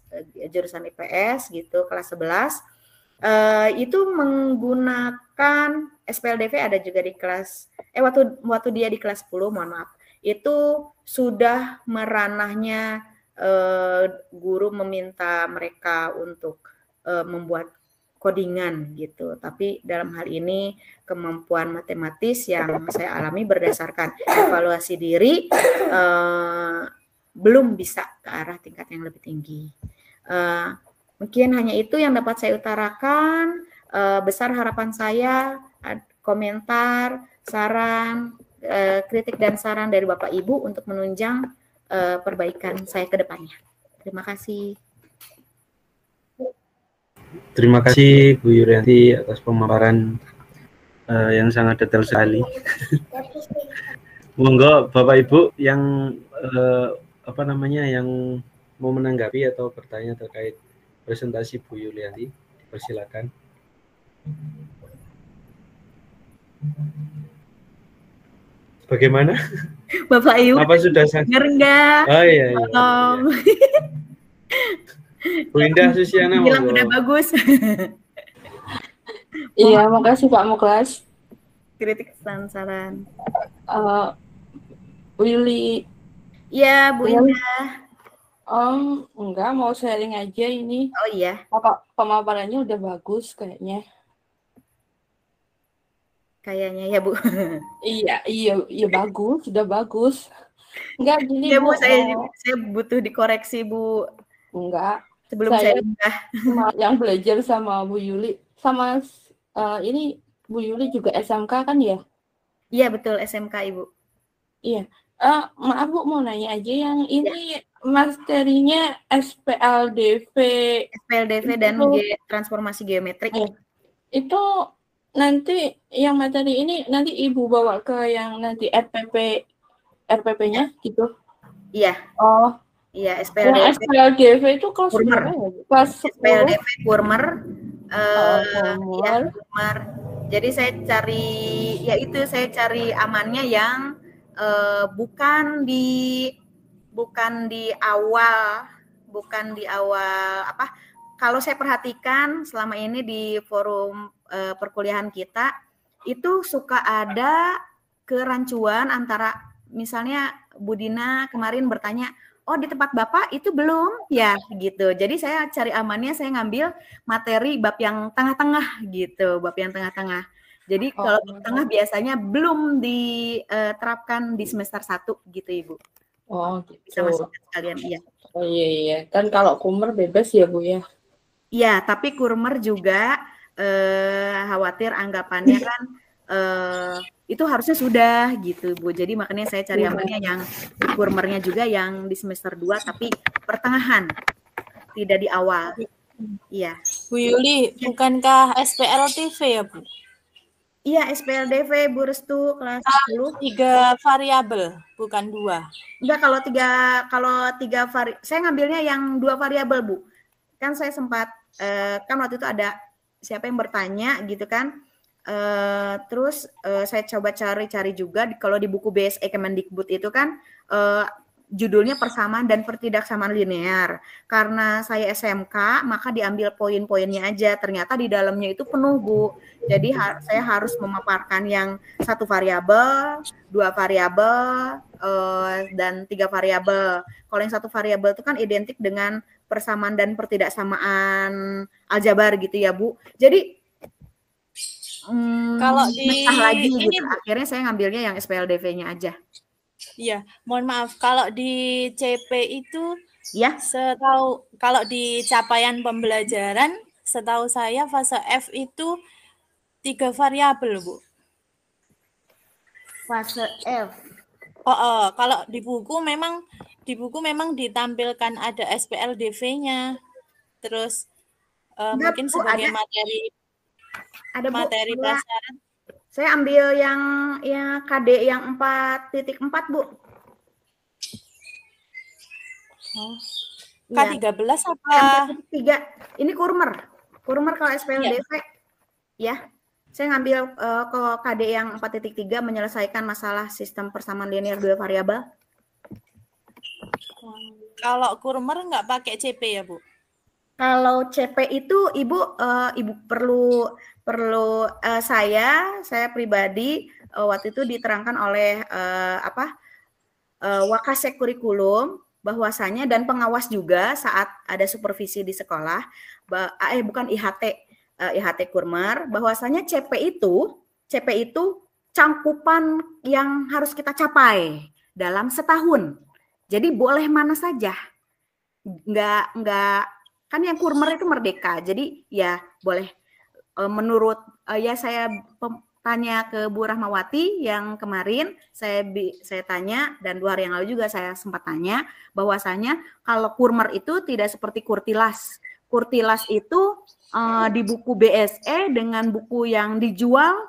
jurusan IPS gitu, kelas 11, itu menggunakan SPLDV ada juga di kelas, waktu dia di kelas 10, mohon maaf, itu sudah meranahnya guru meminta mereka untuk membuat codingan gitu. Tapi dalam hal ini kemampuan matematis yang saya alami berdasarkan evaluasi diri belum bisa ke arah tingkat yang lebih tinggi. Mungkin hanya itu yang dapat saya utarakan. Besar harapan saya, komentar, saran, kritik dan saran dari Bapak Ibu untuk menunjang perbaikan saya ke depannya. Terima kasih. Terima kasih Bu Yurianti atas pemaparan yang sangat detail sekali. Monggo Bapak Ibu yang apa namanya yang mau menanggapi atau bertanya terkait presentasi Bu Yulianti, persilakan. Bagaimana? Bapak Ibu, Apa sudah denger nggak? Oh iya, iya. Tolong. Bu Indah Susiana, Bilang monggo. udah bagus. Iya, makasih Pak Muklas. Kritik saran. Bu Yuli. Iya, Bu Indah. Enggak, mau sharing aja ini. Oh iya. Pemaparannya udah bagus kayaknya. Kayaknya ya, Bu. Iya bagus, sudah bagus. Enggak, gini Iya, Bu. Bu, saya butuh dikoreksi, Bu. Enggak. Sebelum Saya saya pindah. yang belajar sama Bu Yuli, sama ini Bu Yuli juga SMK kan ya? Iya, betul, SMK, Ibu. Iya. Maaf Bu, mau nanya aja yang ini materinya SPLDV dan transformasi geometrik. Itu nanti yang materi ini nanti Ibu bawa ke yang nanti RPP-nya gitu? Iya. Oh. Iya, SPLDV itu kelas berapa ya? Kelas 10. SPLDV Kurmer. Ya, Kurmer. Jadi saya cari amannya yang bukan di awal apa? Kalau saya perhatikan selama ini di forum perkuliahan kita itu suka ada kerancuan antara misalnya Bu Dina kemarin bertanya, oh di tempat Bapak itu belum ya gitu. Jadi saya cari amannya saya ngambil materi bab yang tengah-tengah gitu, bab yang tengah-tengah. Jadi kalau tengah biasanya belum diterapkan di semester 1 gitu Ibu. Oh gitu. Bisa masuk sekalian, iya. Oh iya. Kan kalau Kurmer bebas ya Bu ya? Iya, tapi Kurmer juga khawatir anggapannya kan itu harusnya sudah gitu Bu. Jadi makanya saya cari amannya yang Kurmernya juga yang di semester 2 tapi pertengahan, tidak di awal. Iya. Bu Yuli, bukankah SPLTV ya Bu? Iya, SPLDV Bu Restu kelas 10. 3 variabel, bukan 2. Enggak, kalau tiga saya ngambilnya yang 2 variabel Bu. Kan saya sempat kan waktu itu ada siapa yang bertanya gitu kan. Terus saya coba cari juga kalau di buku BSE Kemendikbud itu kan judulnya persamaan dan pertidaksamaan linear. Karena saya SMK, maka diambil poin-poinnya aja. Ternyata di dalamnya itu penuh, Bu. Jadi saya harus memaparkan yang 1 variabel, 2 variabel, dan 3 variabel. Kalau yang 1 variabel itu kan identik dengan persamaan dan pertidaksamaan aljabar gitu ya, Bu. Jadi kalau di lagi ini gitu. Akhirnya saya ngambilnya yang SPLDV-nya aja. Iya, mohon maaf. Kalau di CP itu, ya, kalau di capaian pembelajaran, setahu saya fase F itu 3 variabel, Bu. Fase F. Kalau di buku memang ditampilkan ada SPLDV-nya. Terus mungkin sebagai materi pelajaran. Saya ambil yang KD yang 4.4, Bu. K13 apa? 3. Ini Kurmer kalau SPLDV. Ya. Saya ngambil ke KD yang 4.3 menyelesaikan masalah sistem persamaan linear 2 variabel. Kalau Kurmer nggak pakai CP ya, Bu? Kalau CP itu Ibu perlu saya pribadi waktu itu diterangkan oleh Wakasek Kurikulum bahwasanya dan pengawas juga saat ada supervisi di sekolah bukan IHT Kurmer bahwasanya CP itu cangkupan yang harus kita capai dalam setahun. Jadi boleh mana saja. Enggak kan yang Kurmer itu merdeka. Jadi ya boleh menurut saya tanya ke Bu Rahmawati yang kemarin saya tanya dan 2 hari yang lalu juga saya sempat tanya bahwasanya kalau Kurmer itu tidak seperti Kurtilas. Kurtilas itu di buku BSE dengan buku yang dijual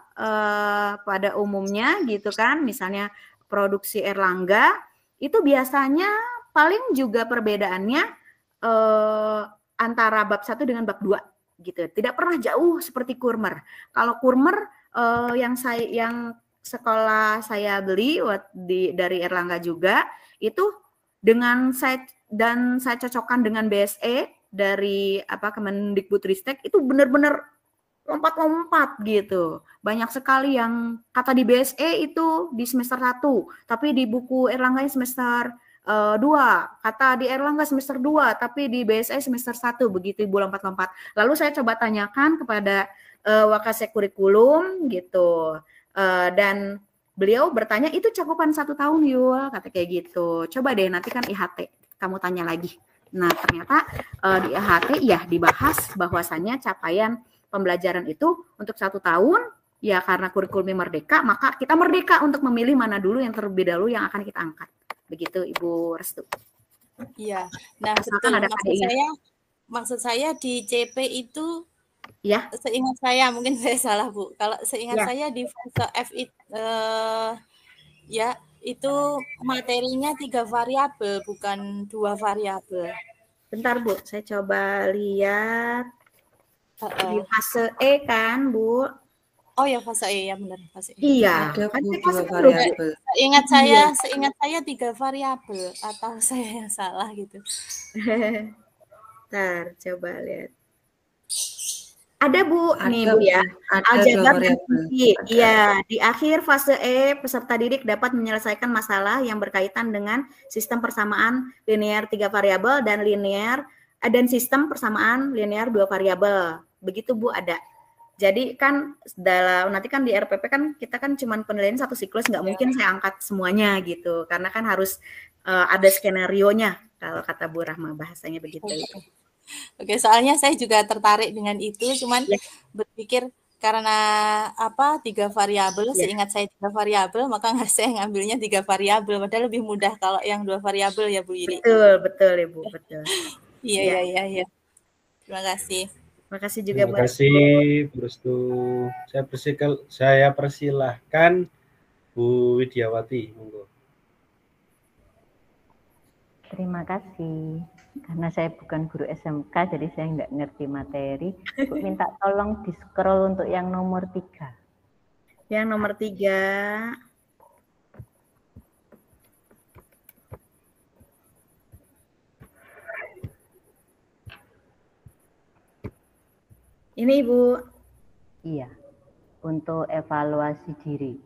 pada umumnya gitu kan, misalnya produksi Erlangga itu biasanya paling juga perbedaannya antara bab 1 dengan bab 2 gitu. Tidak pernah jauh seperti Kurmer. Kalau Kurmer yang sekolah saya beli dari Erlangga juga itu dengan saya cocokkan dengan BSE dari Kemendikbudristek itu benar-benar lompat-lompat gitu. Banyak sekali yang kata di BSE itu di semester 1, tapi di buku Erlangga semester 2, kata di Erlangga semester 2, tapi di BSE semester 1, begitu Ibu lompat-lompat. Lalu saya coba tanyakan kepada Wakasek Kurikulum gitu. Dan beliau bertanya, itu cakupan 1 tahun Yul, kata kayak gitu. Coba deh nanti kan IHT, kamu tanya lagi. Nah ternyata di IHT ya dibahas bahwasannya capaian pembelajaran itu untuk 1 tahun, ya karena kurikulumnya merdeka, maka kita merdeka untuk memilih mana dulu yang terlebih dahulu yang akan kita angkat. Begitu Ibu Restu. Iya, nah betul. Maksud saya di CP itu, ya, seingat saya, mungkin saya salah Bu, kalau seingat saya di fase F itu materinya 3 variabel, bukan 2 variabel. Bentar Bu, saya coba lihat. Di fase E kan, Bu? Oh ya, fase E, ya benar, fase E. Iya, ada kan Bu, fase 2 variabel. Seingat saya 3 variabel, atau saya yang salah gitu. Bentar, coba lihat. Ada Bu, nih Ada, Bu ya. ada 2 Aljabar dan variabel. fungsi. Iya, di akhir fase E, peserta didik dapat menyelesaikan masalah yang berkaitan dengan sistem persamaan linear 3 variabel dan sistem persamaan linear 2 variabel. Begitu Bu, ada. Jadi kan nanti kan di RPP kan kita kan cuman penilaian 1 siklus, nggak mungkin saya angkat semuanya gitu. Karena kan harus ada skenarionya, kalau kata Bu Rahma bahasanya begitu. Oke, soalnya saya juga tertarik dengan itu, cuman berpikir karena 3 variabel, seingat saya 3 variabel, maka saya ngambilnya 3 variabel, padahal lebih mudah kalau yang 2 variabel ya Bu Yuli. Betul Ibu, betul. Iya. Terima kasih. Terima kasih juga Bu. Terima kasih Bu Restu. Saya persilahkan Bu Widiawati, monggo. Terima kasih. Karena saya bukan guru SMK, jadi saya nggak ngerti materi. Bu minta tolong di-scroll untuk yang nomor 3. Yang nomor 3. Ini Ibu. Iya. Untuk evaluasi diri.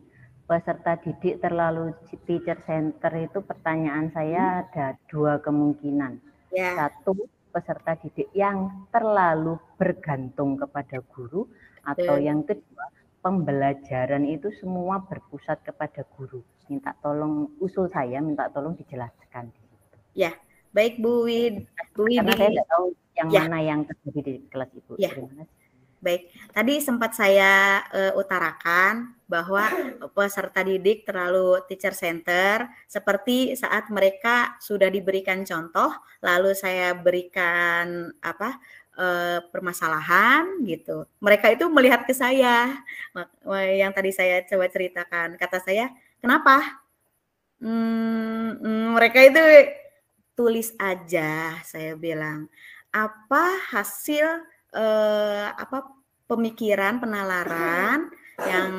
Peserta didik terlalu teacher center itu pertanyaan saya ada 2 kemungkinan. Satu, peserta didik yang terlalu bergantung kepada guru, atau yang kedua, pembelajaran itu semua berpusat kepada guru. Usul saya minta tolong dijelaskan. Ya, baik Bu Widi. Karena saya tidak tahu yang mana yang terjadi di kelas Ibu. Terima kasih. Baik, tadi sempat saya utarakan bahwa peserta didik terlalu teacher center, seperti saat mereka sudah diberikan contoh, lalu saya berikan permasalahan gitu. Mereka itu melihat ke saya, yang tadi saya coba ceritakan. Kata saya, kenapa? Mereka itu tulis aja, saya bilang. Apa hasil pemikiran, penalaran yang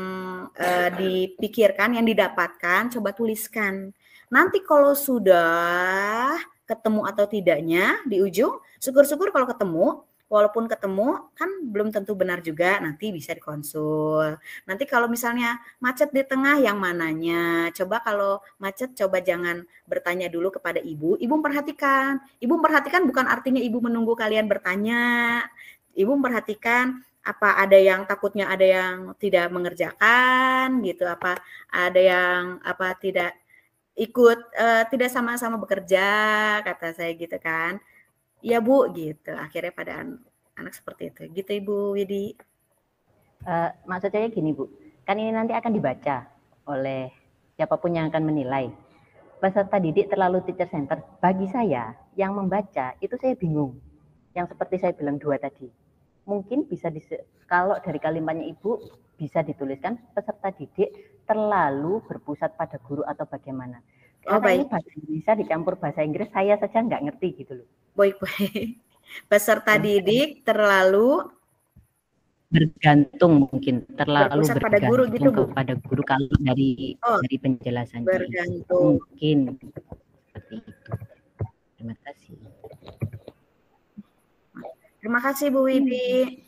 dipikirkan, yang didapatkan, coba tuliskan. Nanti kalau sudah ketemu atau tidaknya di ujung, syukur-syukur kalau ketemu, walaupun ketemu kan belum tentu benar juga, nanti bisa dikonsul. Nanti kalau misalnya macet di tengah, yang mananya? Coba kalau macet, coba jangan bertanya dulu kepada ibu. Ibu memperhatikan. Ibu memperhatikan bukan artinya ibu menunggu kalian bertanya. Ibu memperhatikan apa ada yang takutnya ada yang tidak mengerjakan gitu, apa ada yang tidak ikut tidak sama-sama bekerja, kata saya gitu kan. Ya Bu, gitu. Akhirnya pada anak seperti itu. Gitu Ibu Widi. Maksud saya gini Bu, kan ini nanti akan dibaca oleh siapapun yang akan menilai. Peserta didik terlalu teacher center. Bagi saya, yang membaca itu saya bingung. Yang seperti saya bilang 2 tadi. Mungkin bisa kalau dari kalimatnya Ibu bisa dituliskan peserta didik terlalu berpusat pada guru atau bagaimana. Karena ini bahasa Indonesia dicampur bahasa Inggris, saya saja nggak ngerti gitu loh. Baik. Peserta didik terlalu bergantung, mungkin terlalu berpusat pada guru gitu, Bu? Kepada guru kalau dari penjelasannya. Bergantung. Mungkin seperti itu. Terima kasih. Terima kasih Bu Widi.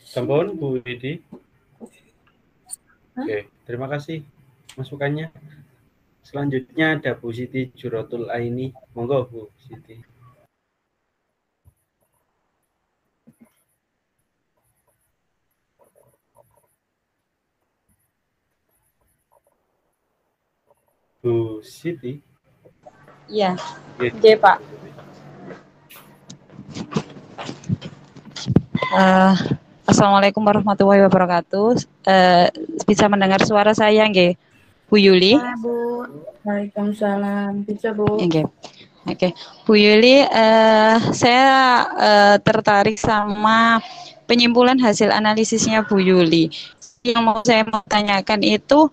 Sampun Bu Widi. Oke, terima kasih masukannya. Selanjutnya ada Bu Siti Juratul Aini. Monggo Bu Siti. Bu Siti. Iya. Oke, Pak. Assalamualaikum warahmatullahi wabarakatuh. Bisa mendengar suara saya nggih, Bu Yuli? Ya, Bu. Waalaikumsalam. Bisa, Bu. Oke. Bu Yuli, saya tertarik sama penyimpulan hasil analisisnya Bu Yuli. Yang saya mau tanyakan itu,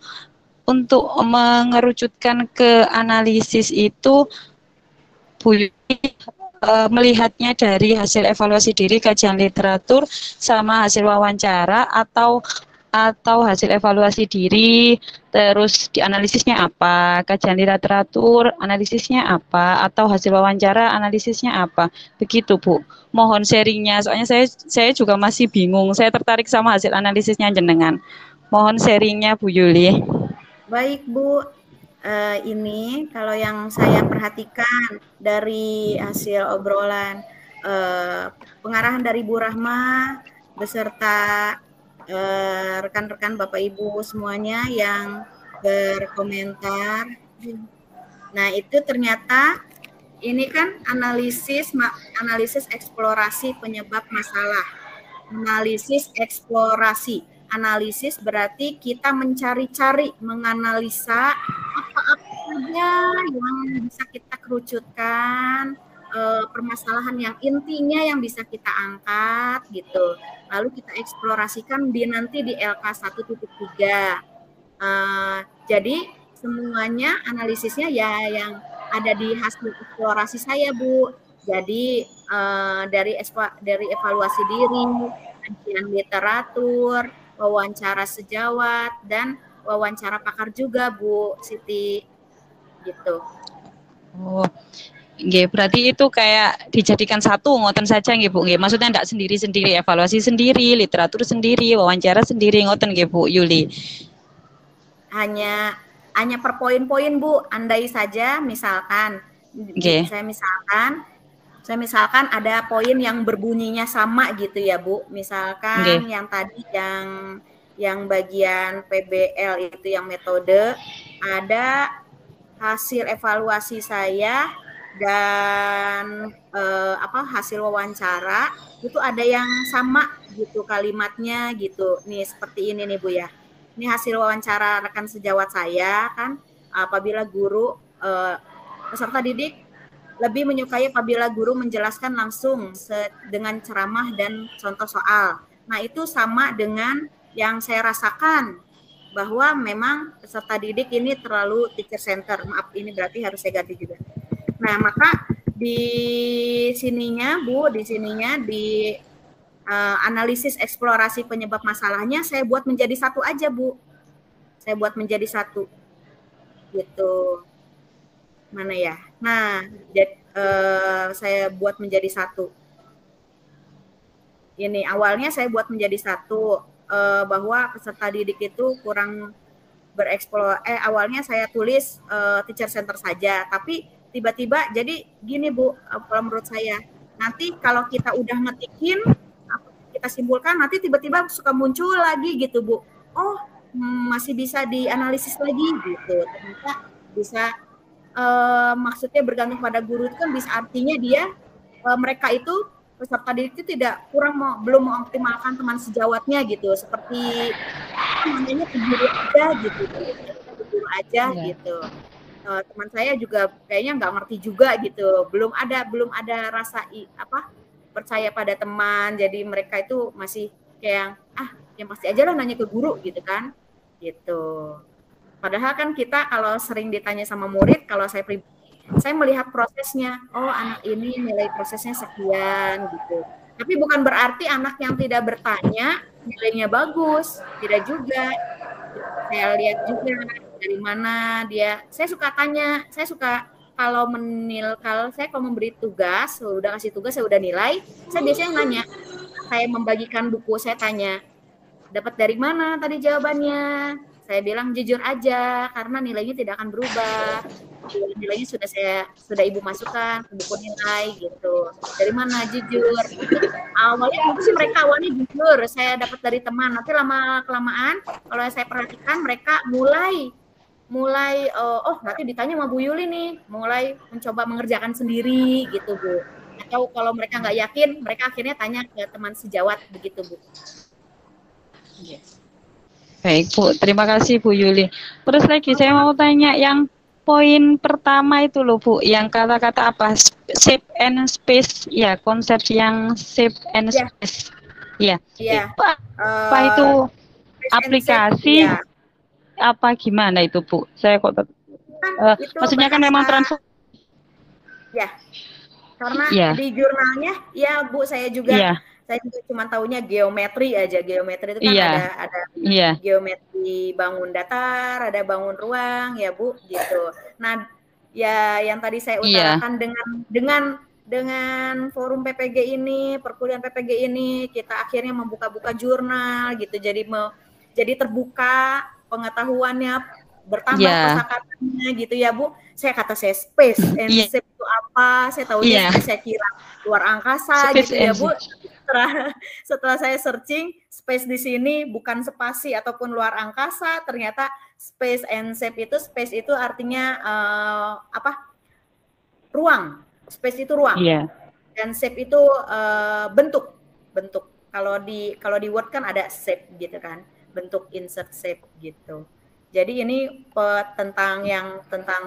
untuk mengerucutkan ke analisis itu, Bu Yuli melihatnya dari hasil evaluasi diri, kajian literatur, sama hasil wawancara, atau hasil evaluasi diri, terus dianalisisnya apa, kajian literatur, analisisnya apa, atau hasil wawancara, analisisnya apa, begitu Bu. Mohon sharingnya, soalnya saya juga masih bingung, saya tertarik sama hasil analisisnya jenengan. Mohon sharingnya Bu Yuli. Baik Bu, ini kalau yang saya perhatikan dari hasil obrolan pengarahan dari Bu Rahma beserta rekan-rekan Bapak Ibu semuanya yang berkomentar. Nah, itu ternyata ini kan analisis eksplorasi penyebab masalah. Analisis eksplorasi. Analisis berarti kita mencari-cari, menganalisa apa-apa saja yang bisa kita kerucutkan, permasalahan yang intinya yang bisa kita angkat gitu. Lalu kita eksplorasikan nanti di LK 1.3. Jadi semuanya analisisnya ya yang ada di hasil eksplorasi saya, Bu. Jadi dari evaluasi diri, kajian literatur, wawancara sejawat, dan wawancara pakar juga Bu Siti gitu. Oh, nggih, berarti itu kayak dijadikan satu ngoten saja nggih Bu nggih. Maksudnya enggak sendiri-sendiri, evaluasi sendiri, literatur sendiri, wawancara sendiri ngoten nggih Bu Yuli. Hanya per poin-poin Bu. Andai saja misalkan saya misalkan ada poin yang berbunyinya sama gitu ya Bu. Misalkan yang tadi yang bagian PBL itu yang metode, ada hasil evaluasi saya dan hasil wawancara itu ada yang sama gitu kalimatnya gitu. Nih seperti ini nih Bu ya. Ini hasil wawancara rekan sejawat saya kan, apabila guru peserta didik lebih menyukai apabila guru menjelaskan langsung dengan ceramah dan contoh soal. Nah, itu sama dengan yang saya rasakan bahwa memang peserta didik ini terlalu teacher center. Maaf, ini berarti harus saya ganti juga. Nah, maka di sininya di analisis eksplorasi penyebab masalahnya saya buat menjadi satu aja, Bu. Saya buat menjadi satu. Gitu. Mana ya? Nah, saya buat menjadi satu. Ini awalnya saya buat menjadi satu bahwa peserta didik itu kurang awalnya saya tulis teacher center saja, tapi tiba-tiba jadi gini Bu, kalau menurut saya nanti kalau kita udah ngetikin kita simpulkan, nanti tiba-tiba suka muncul lagi gitu Bu. Oh, masih bisa dianalisis lagi gitu. Ternyata bisa maksudnya bergantung pada guru itu kan bisa artinya mereka itu peserta didik itu belum mengoptimalkan teman sejawatnya gitu, seperti namanya guru aja gitu, guru aja gitu. Teman saya juga kayaknya nggak ngerti juga gitu, belum ada rasa percaya pada teman, jadi mereka itu masih kayak yang pasti aja lah nanya ke guru gitu kan, gitu. Padahal kan kita kalau sering ditanya sama murid, kalau saya pribadi, saya melihat prosesnya. Oh, anak ini nilai prosesnya sekian gitu. Tapi bukan berarti anak yang tidak bertanya nilainya bagus, tidak juga. Saya lihat juga dari mana dia. Saya suka tanya, saya suka kalau saya kalau memberi tugas, udah kasih tugas, saya udah nilai, saya biasanya nanya. Saya membagikan buku, saya tanya, dapat dari mana tadi jawabannya? Saya bilang jujur aja, karena nilainya tidak akan berubah. Nilainya sudah ibu masukkan ke buku nilai gitu. Dari mana? Jujur. Awalnya mungkin sih mereka awalnya jujur, saya dapat dari teman. Nanti lama kelamaan, kalau saya perhatikan mereka mulai nanti ditanya sama Bu Yuli nih, mulai mencoba mengerjakan sendiri gitu Bu. Atau kalau mereka nggak yakin, mereka akhirnya tanya ke teman sejawat begitu Bu. Yes. Baik Bu, terima kasih Bu Yuli. Terus lagi saya mau tanya yang poin pertama itu loh Bu, yang kata-kata apa? Shape and space, ya konsep yang shape and space. Ya. Iya. Apa itu aplikasi? Ya. Apa gimana itu Bu? Saya kok maksudnya kan memang transfer. Ya. Karena di jurnalnya, ya Bu, saya juga cuma taunya geometri aja. Geometri itu kan ada geometri bangun datar, ada bangun ruang, ya Bu, gitu. Nah, ya yang tadi saya utarakan dengan forum PPG ini, perkuliahan PPG ini, kita akhirnya membuka-buka jurnal gitu. Jadi terbuka pengetahuannya, bertambah kosakatanya gitu ya Bu. Saya space and shape itu apa? Saya tahu space, saya kira luar angkasa space gitu ya Bu. Setelah saya searching, space di sini bukan spasi ataupun luar angkasa, ternyata space and shape itu, space itu artinya ruang. Space itu ruang. Dan shape itu bentuk. Kalau di Word kan ada shape gitu kan, bentuk, insert shape gitu. Jadi ini tentang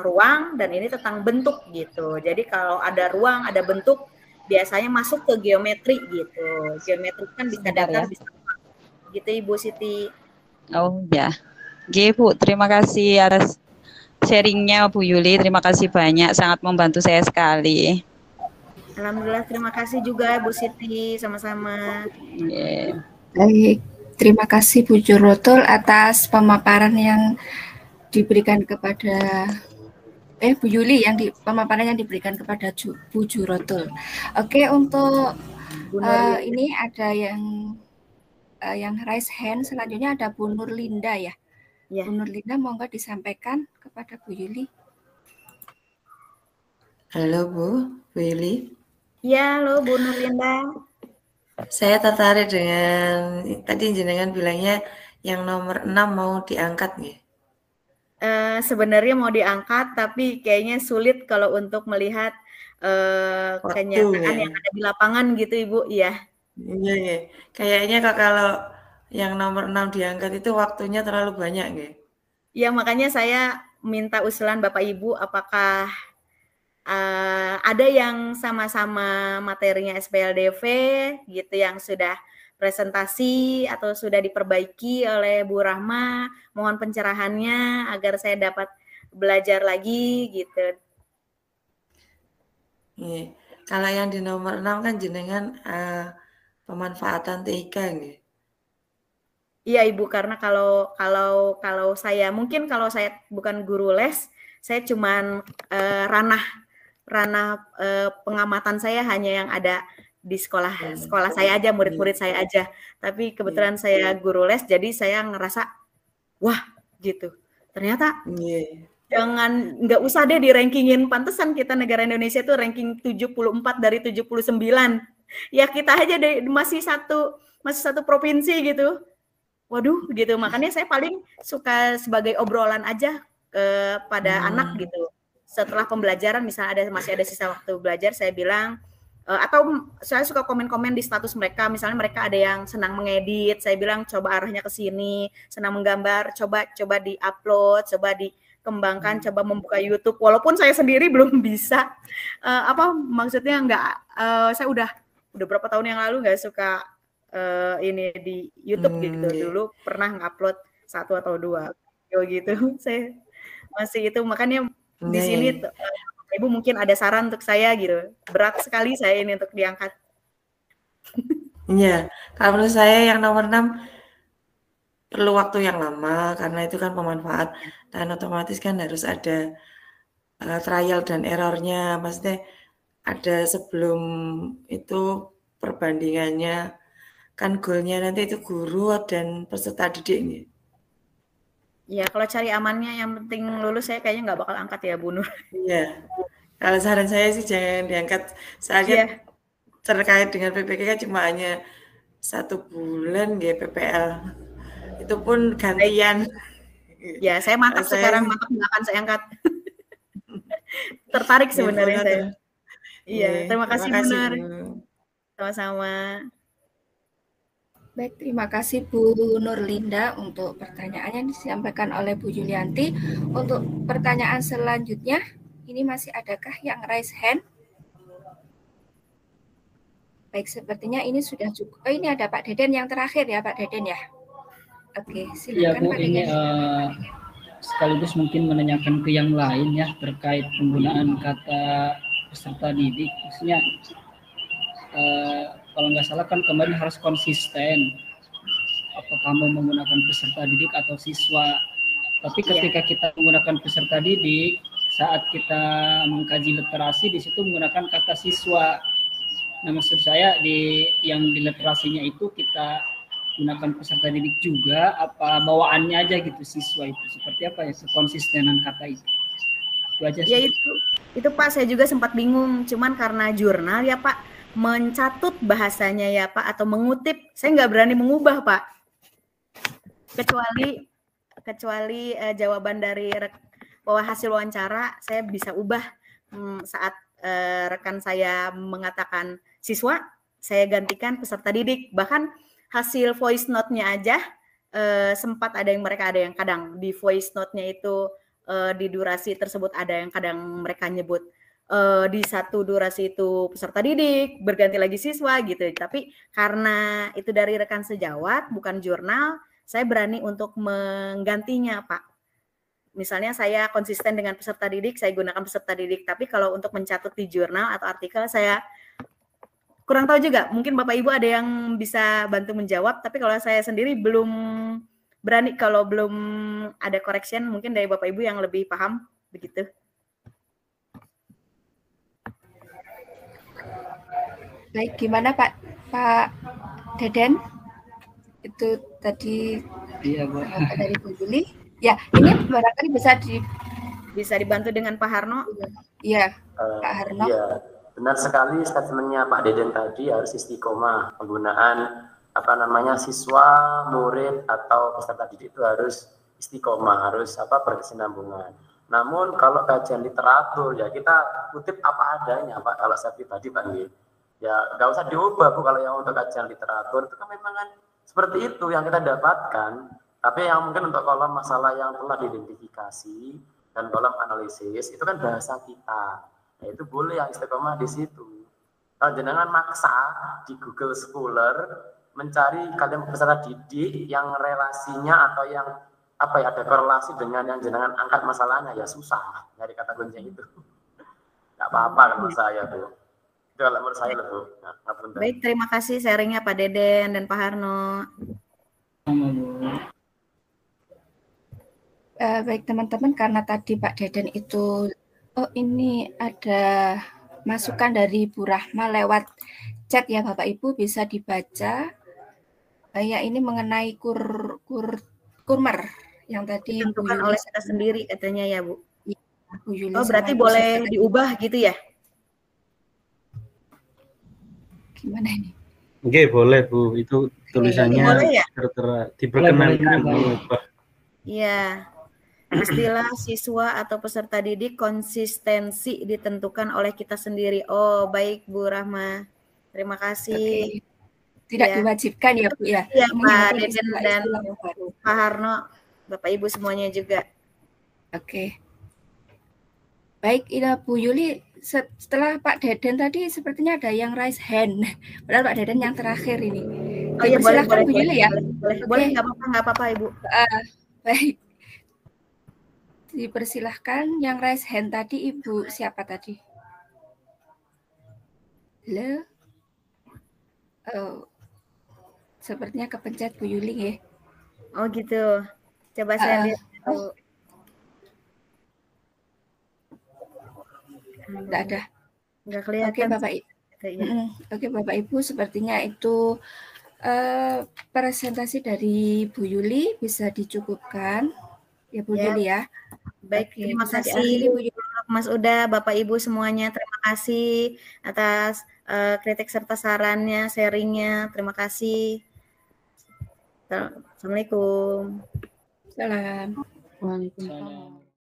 ruang dan ini tentang bentuk gitu. Jadi kalau ada ruang, ada bentuk, biasanya masuk ke geometri gitu. Geometri kan bisa datar, bisa gitu Ibu Siti. Oh ya, Bu, terima kasih atas sharingnya Bu Yuli. Terima kasih banyak, sangat membantu saya sekali. Alhamdulillah, terima kasih juga Bu Siti, sama-sama. Baik, terima kasih Bu Jurotul atas pemaparan yang diberikan kepada Bu Yuli, pemaparan yang diberikan kepada Bu Jurotul. Oke, untuk ini ada yang raise hand, selanjutnya ada Bu Nurlinda ya. Bu Nurlinda, monggo disampaikan kepada Bu Yuli. Halo Bu Yuli. Ya, halo Bu Nurlinda. Saya tertarik dengan tadi jenengan bilangnya yang nomor 6 mau diangkat nih. Sebenarnya mau diangkat, tapi kayaknya sulit kalau untuk melihat kenyataan yang ada di lapangan gitu Ibu, Iya. Kayaknya kalau yang nomor 6 diangkat itu waktunya terlalu banyak nggih. Ya, makanya saya minta usulan Bapak Ibu, apakah ada yang sama-sama materinya SPLDV gitu yang sudah presentasi atau sudah diperbaiki oleh Bu Rahma, mohon pencerahannya agar saya dapat belajar lagi gitu. Kalau yang di nomor 6 kan jenengan pemanfaatan TIK nggih. Iya Ibu, karena kalau saya mungkin kalau saya bukan guru les, saya cuman ranah pengamatan saya hanya yang ada di sekolah saya aja, murid-murid saya aja. Tapi kebetulan saya guru les, jadi saya ngerasa wah gitu. Ternyata nggak usah deh di rankingin, pantesan kita negara Indonesia tuh ranking 74 dari 79. Ya kita aja deh masih satu provinsi gitu. Waduh gitu. Makanya saya paling suka sebagai obrolan aja pada anak gitu. Setelah pembelajaran misalnya masih ada sisa waktu belajar, saya bilang atau saya suka komen-komen di status mereka, misalnya mereka ada yang senang mengedit, saya bilang coba arahnya ke sini, senang menggambar, coba di-upload, coba dikembangkan, coba membuka YouTube, walaupun saya sendiri belum bisa, maksudnya saya udah berapa tahun yang lalu nggak suka ini di YouTube gitu, dulu pernah ngupload 1 atau 2. video gitu. Saya masih itu, makanya di Iya, sini iya. Ibu mungkin ada saran untuk saya gitu. Berat sekali saya ini untuk diangkat. Iya, kalau menurut saya yang nomor 6 perlu waktu yang lama karena itu kan pemanfaat dan otomatis kan harus ada trial dan errornya, maksudnya ada sebelum itu perbandingannya, kan goalnya nanti itu guru dan peserta didiknya. Ya, kalau cari amannya yang penting lulus, saya kayaknya nggak bakal angkat ya, Bu Nur. Iya, kalau saran saya sih jangan diangkat, soalnya terkait dengan PPK kan cuma hanya 1 bulan ya PPL, itu pun gantian. Ya, saya mantap sekarang, mantap nggak akan saya angkat. Tertarik sebenarnya saya. Iya, terima kasih Bu Nur. Sama-sama. Baik, terima kasih Bu Nurlinda untuk pertanyaan yang disampaikan oleh Bu Yulianti. Untuk pertanyaan selanjutnya, ini masih adakah yang raise hand? Baik, sepertinya ini sudah cukup. Oh, ini ada Pak Deden yang terakhir ya, Pak Deden ya. Oke, silakan ya, Bu, Pak ini sekaligus mungkin menanyakan ke yang lain ya terkait penggunaan kata peserta didik. Maksudnya kalau nggak salah kan kemarin harus konsisten apakah mau menggunakan peserta didik atau siswa. Tapi ketika kita menggunakan peserta didik, saat kita mengkaji literasi di situ menggunakan kata siswa. Nah, maksud saya yang di literasinya itu kita gunakan peserta didik juga, apa bawaannya aja gitu siswa itu seperti apa ya kekonsistenan kata itu. Itu aja sih. Ya itu Pak, saya juga sempat bingung, cuman karena jurnal ya Pak, mencatut bahasanya ya Pak, atau mengutip, saya nggak berani mengubah Pak. Kecuali jawaban dari bahwa hasil wawancara saya bisa ubah saat rekan saya mengatakan siswa, saya gantikan peserta didik. Bahkan hasil voice note-nya aja sempat ada yang kadang di voice note-nya itu di durasi tersebut ada yang kadang mereka nyebut di satu durasi itu peserta didik, berganti lagi siswa gitu. Tapi karena itu dari rekan sejawat, bukan jurnal, saya berani untuk menggantinya, Pak. Misalnya saya konsisten dengan peserta didik, saya gunakan peserta didik. Tapi kalau untuk mencatut di jurnal atau artikel, saya kurang tahu juga. Mungkin Bapak Ibu ada yang bisa bantu menjawab. Tapi kalau saya sendiri belum berani, kalau belum ada correction, mungkin dari Bapak Ibu yang lebih paham, begitu. Baik, gimana Pak Deden? Itu tadi dari Bu Juli. Ya, ini barangkali bisa dibantu dengan Pak Harno. Iya, Pak Harno. Iya, benar sekali statementnya Pak Deden tadi, harus istiqomah penggunaan siswa, murid atau peserta didik itu harus istiqomah, harus berkesinambungan. Namun kalau kajian literatur ya kita kutip apa adanya Pak. Kalau saya pribadi Pak Nggih, ya nggak usah diubah Bu. Kalau yang untuk kajian literatur itu kan memang kan seperti itu yang kita dapatkan. Tapi yang mungkin untuk kolom masalah yang telah diidentifikasi dan kolom analisis itu kan bahasa kita. Nah, itu boleh yang istiqomah di situ. Kalau jenengan maksa di Google Scholar mencari kalian peserta didik yang relasinya atau yang ada korelasi dengan yang jenengan angkat masalahnya, ya susah dari kata kunci itu. Nggak apa-apa menurut saya Bu. Itu kalau menurut saya loh Bu. Nah, baik, terima kasih sharingnya Pak Deden dan Pak Harno. Baik teman-teman, karena tadi Pak Deden itu, ini ada masukan dari Bu Rahma lewat chat ya Bapak Ibu, bisa dibaca. Ya, ini mengenai kurmer yang tadi ditentukan oleh kita sendiri katanya ya Bu. Ya, Bu Yuli, berarti boleh diubah gitu ya? Gimana ini? Oke, boleh Bu. Itu tulisannya boleh ya? diperkenankan diubah. Iya. Istilah siswa atau peserta didik konsistensi ditentukan oleh kita sendiri. Oh, baik Bu Rahma. Terima kasih. Tidak diwajibkan ya Bu ya. Iya Pak Deden dan Pak Harno, Bapak Ibu semuanya juga. Oke. Baik, Bu Yuli, setelah Pak Deden tadi sepertinya ada yang raise hand. Padahal Pak Deden yang terakhir ini. Oh iya, boleh Bu Yuli ya. Boleh, nggak apa-apa Ibu. Baik. Dipersilahkan yang raise hand tadi Ibu siapa tadi? Halo? Oh, sepertinya kepencet Bu Yuli ya. Oh gitu. Coba saya lihat dulu. Enggak ada. Enggak kelihatan. Oke Bapak Ibu. Oke Bapak Ibu, sepertinya itu presentasi dari Bu Yuli bisa dicukupkan ya Bu Yuli ya. Baik, Oke, terima bisa kasih diakhiri, Bu Yuli. Mas Uda, Bapak Ibu semuanya, terima kasih atas kritik serta sarannya, sharingnya, terima kasih. Assalamualaikum. Salam. Waalaikumsalam.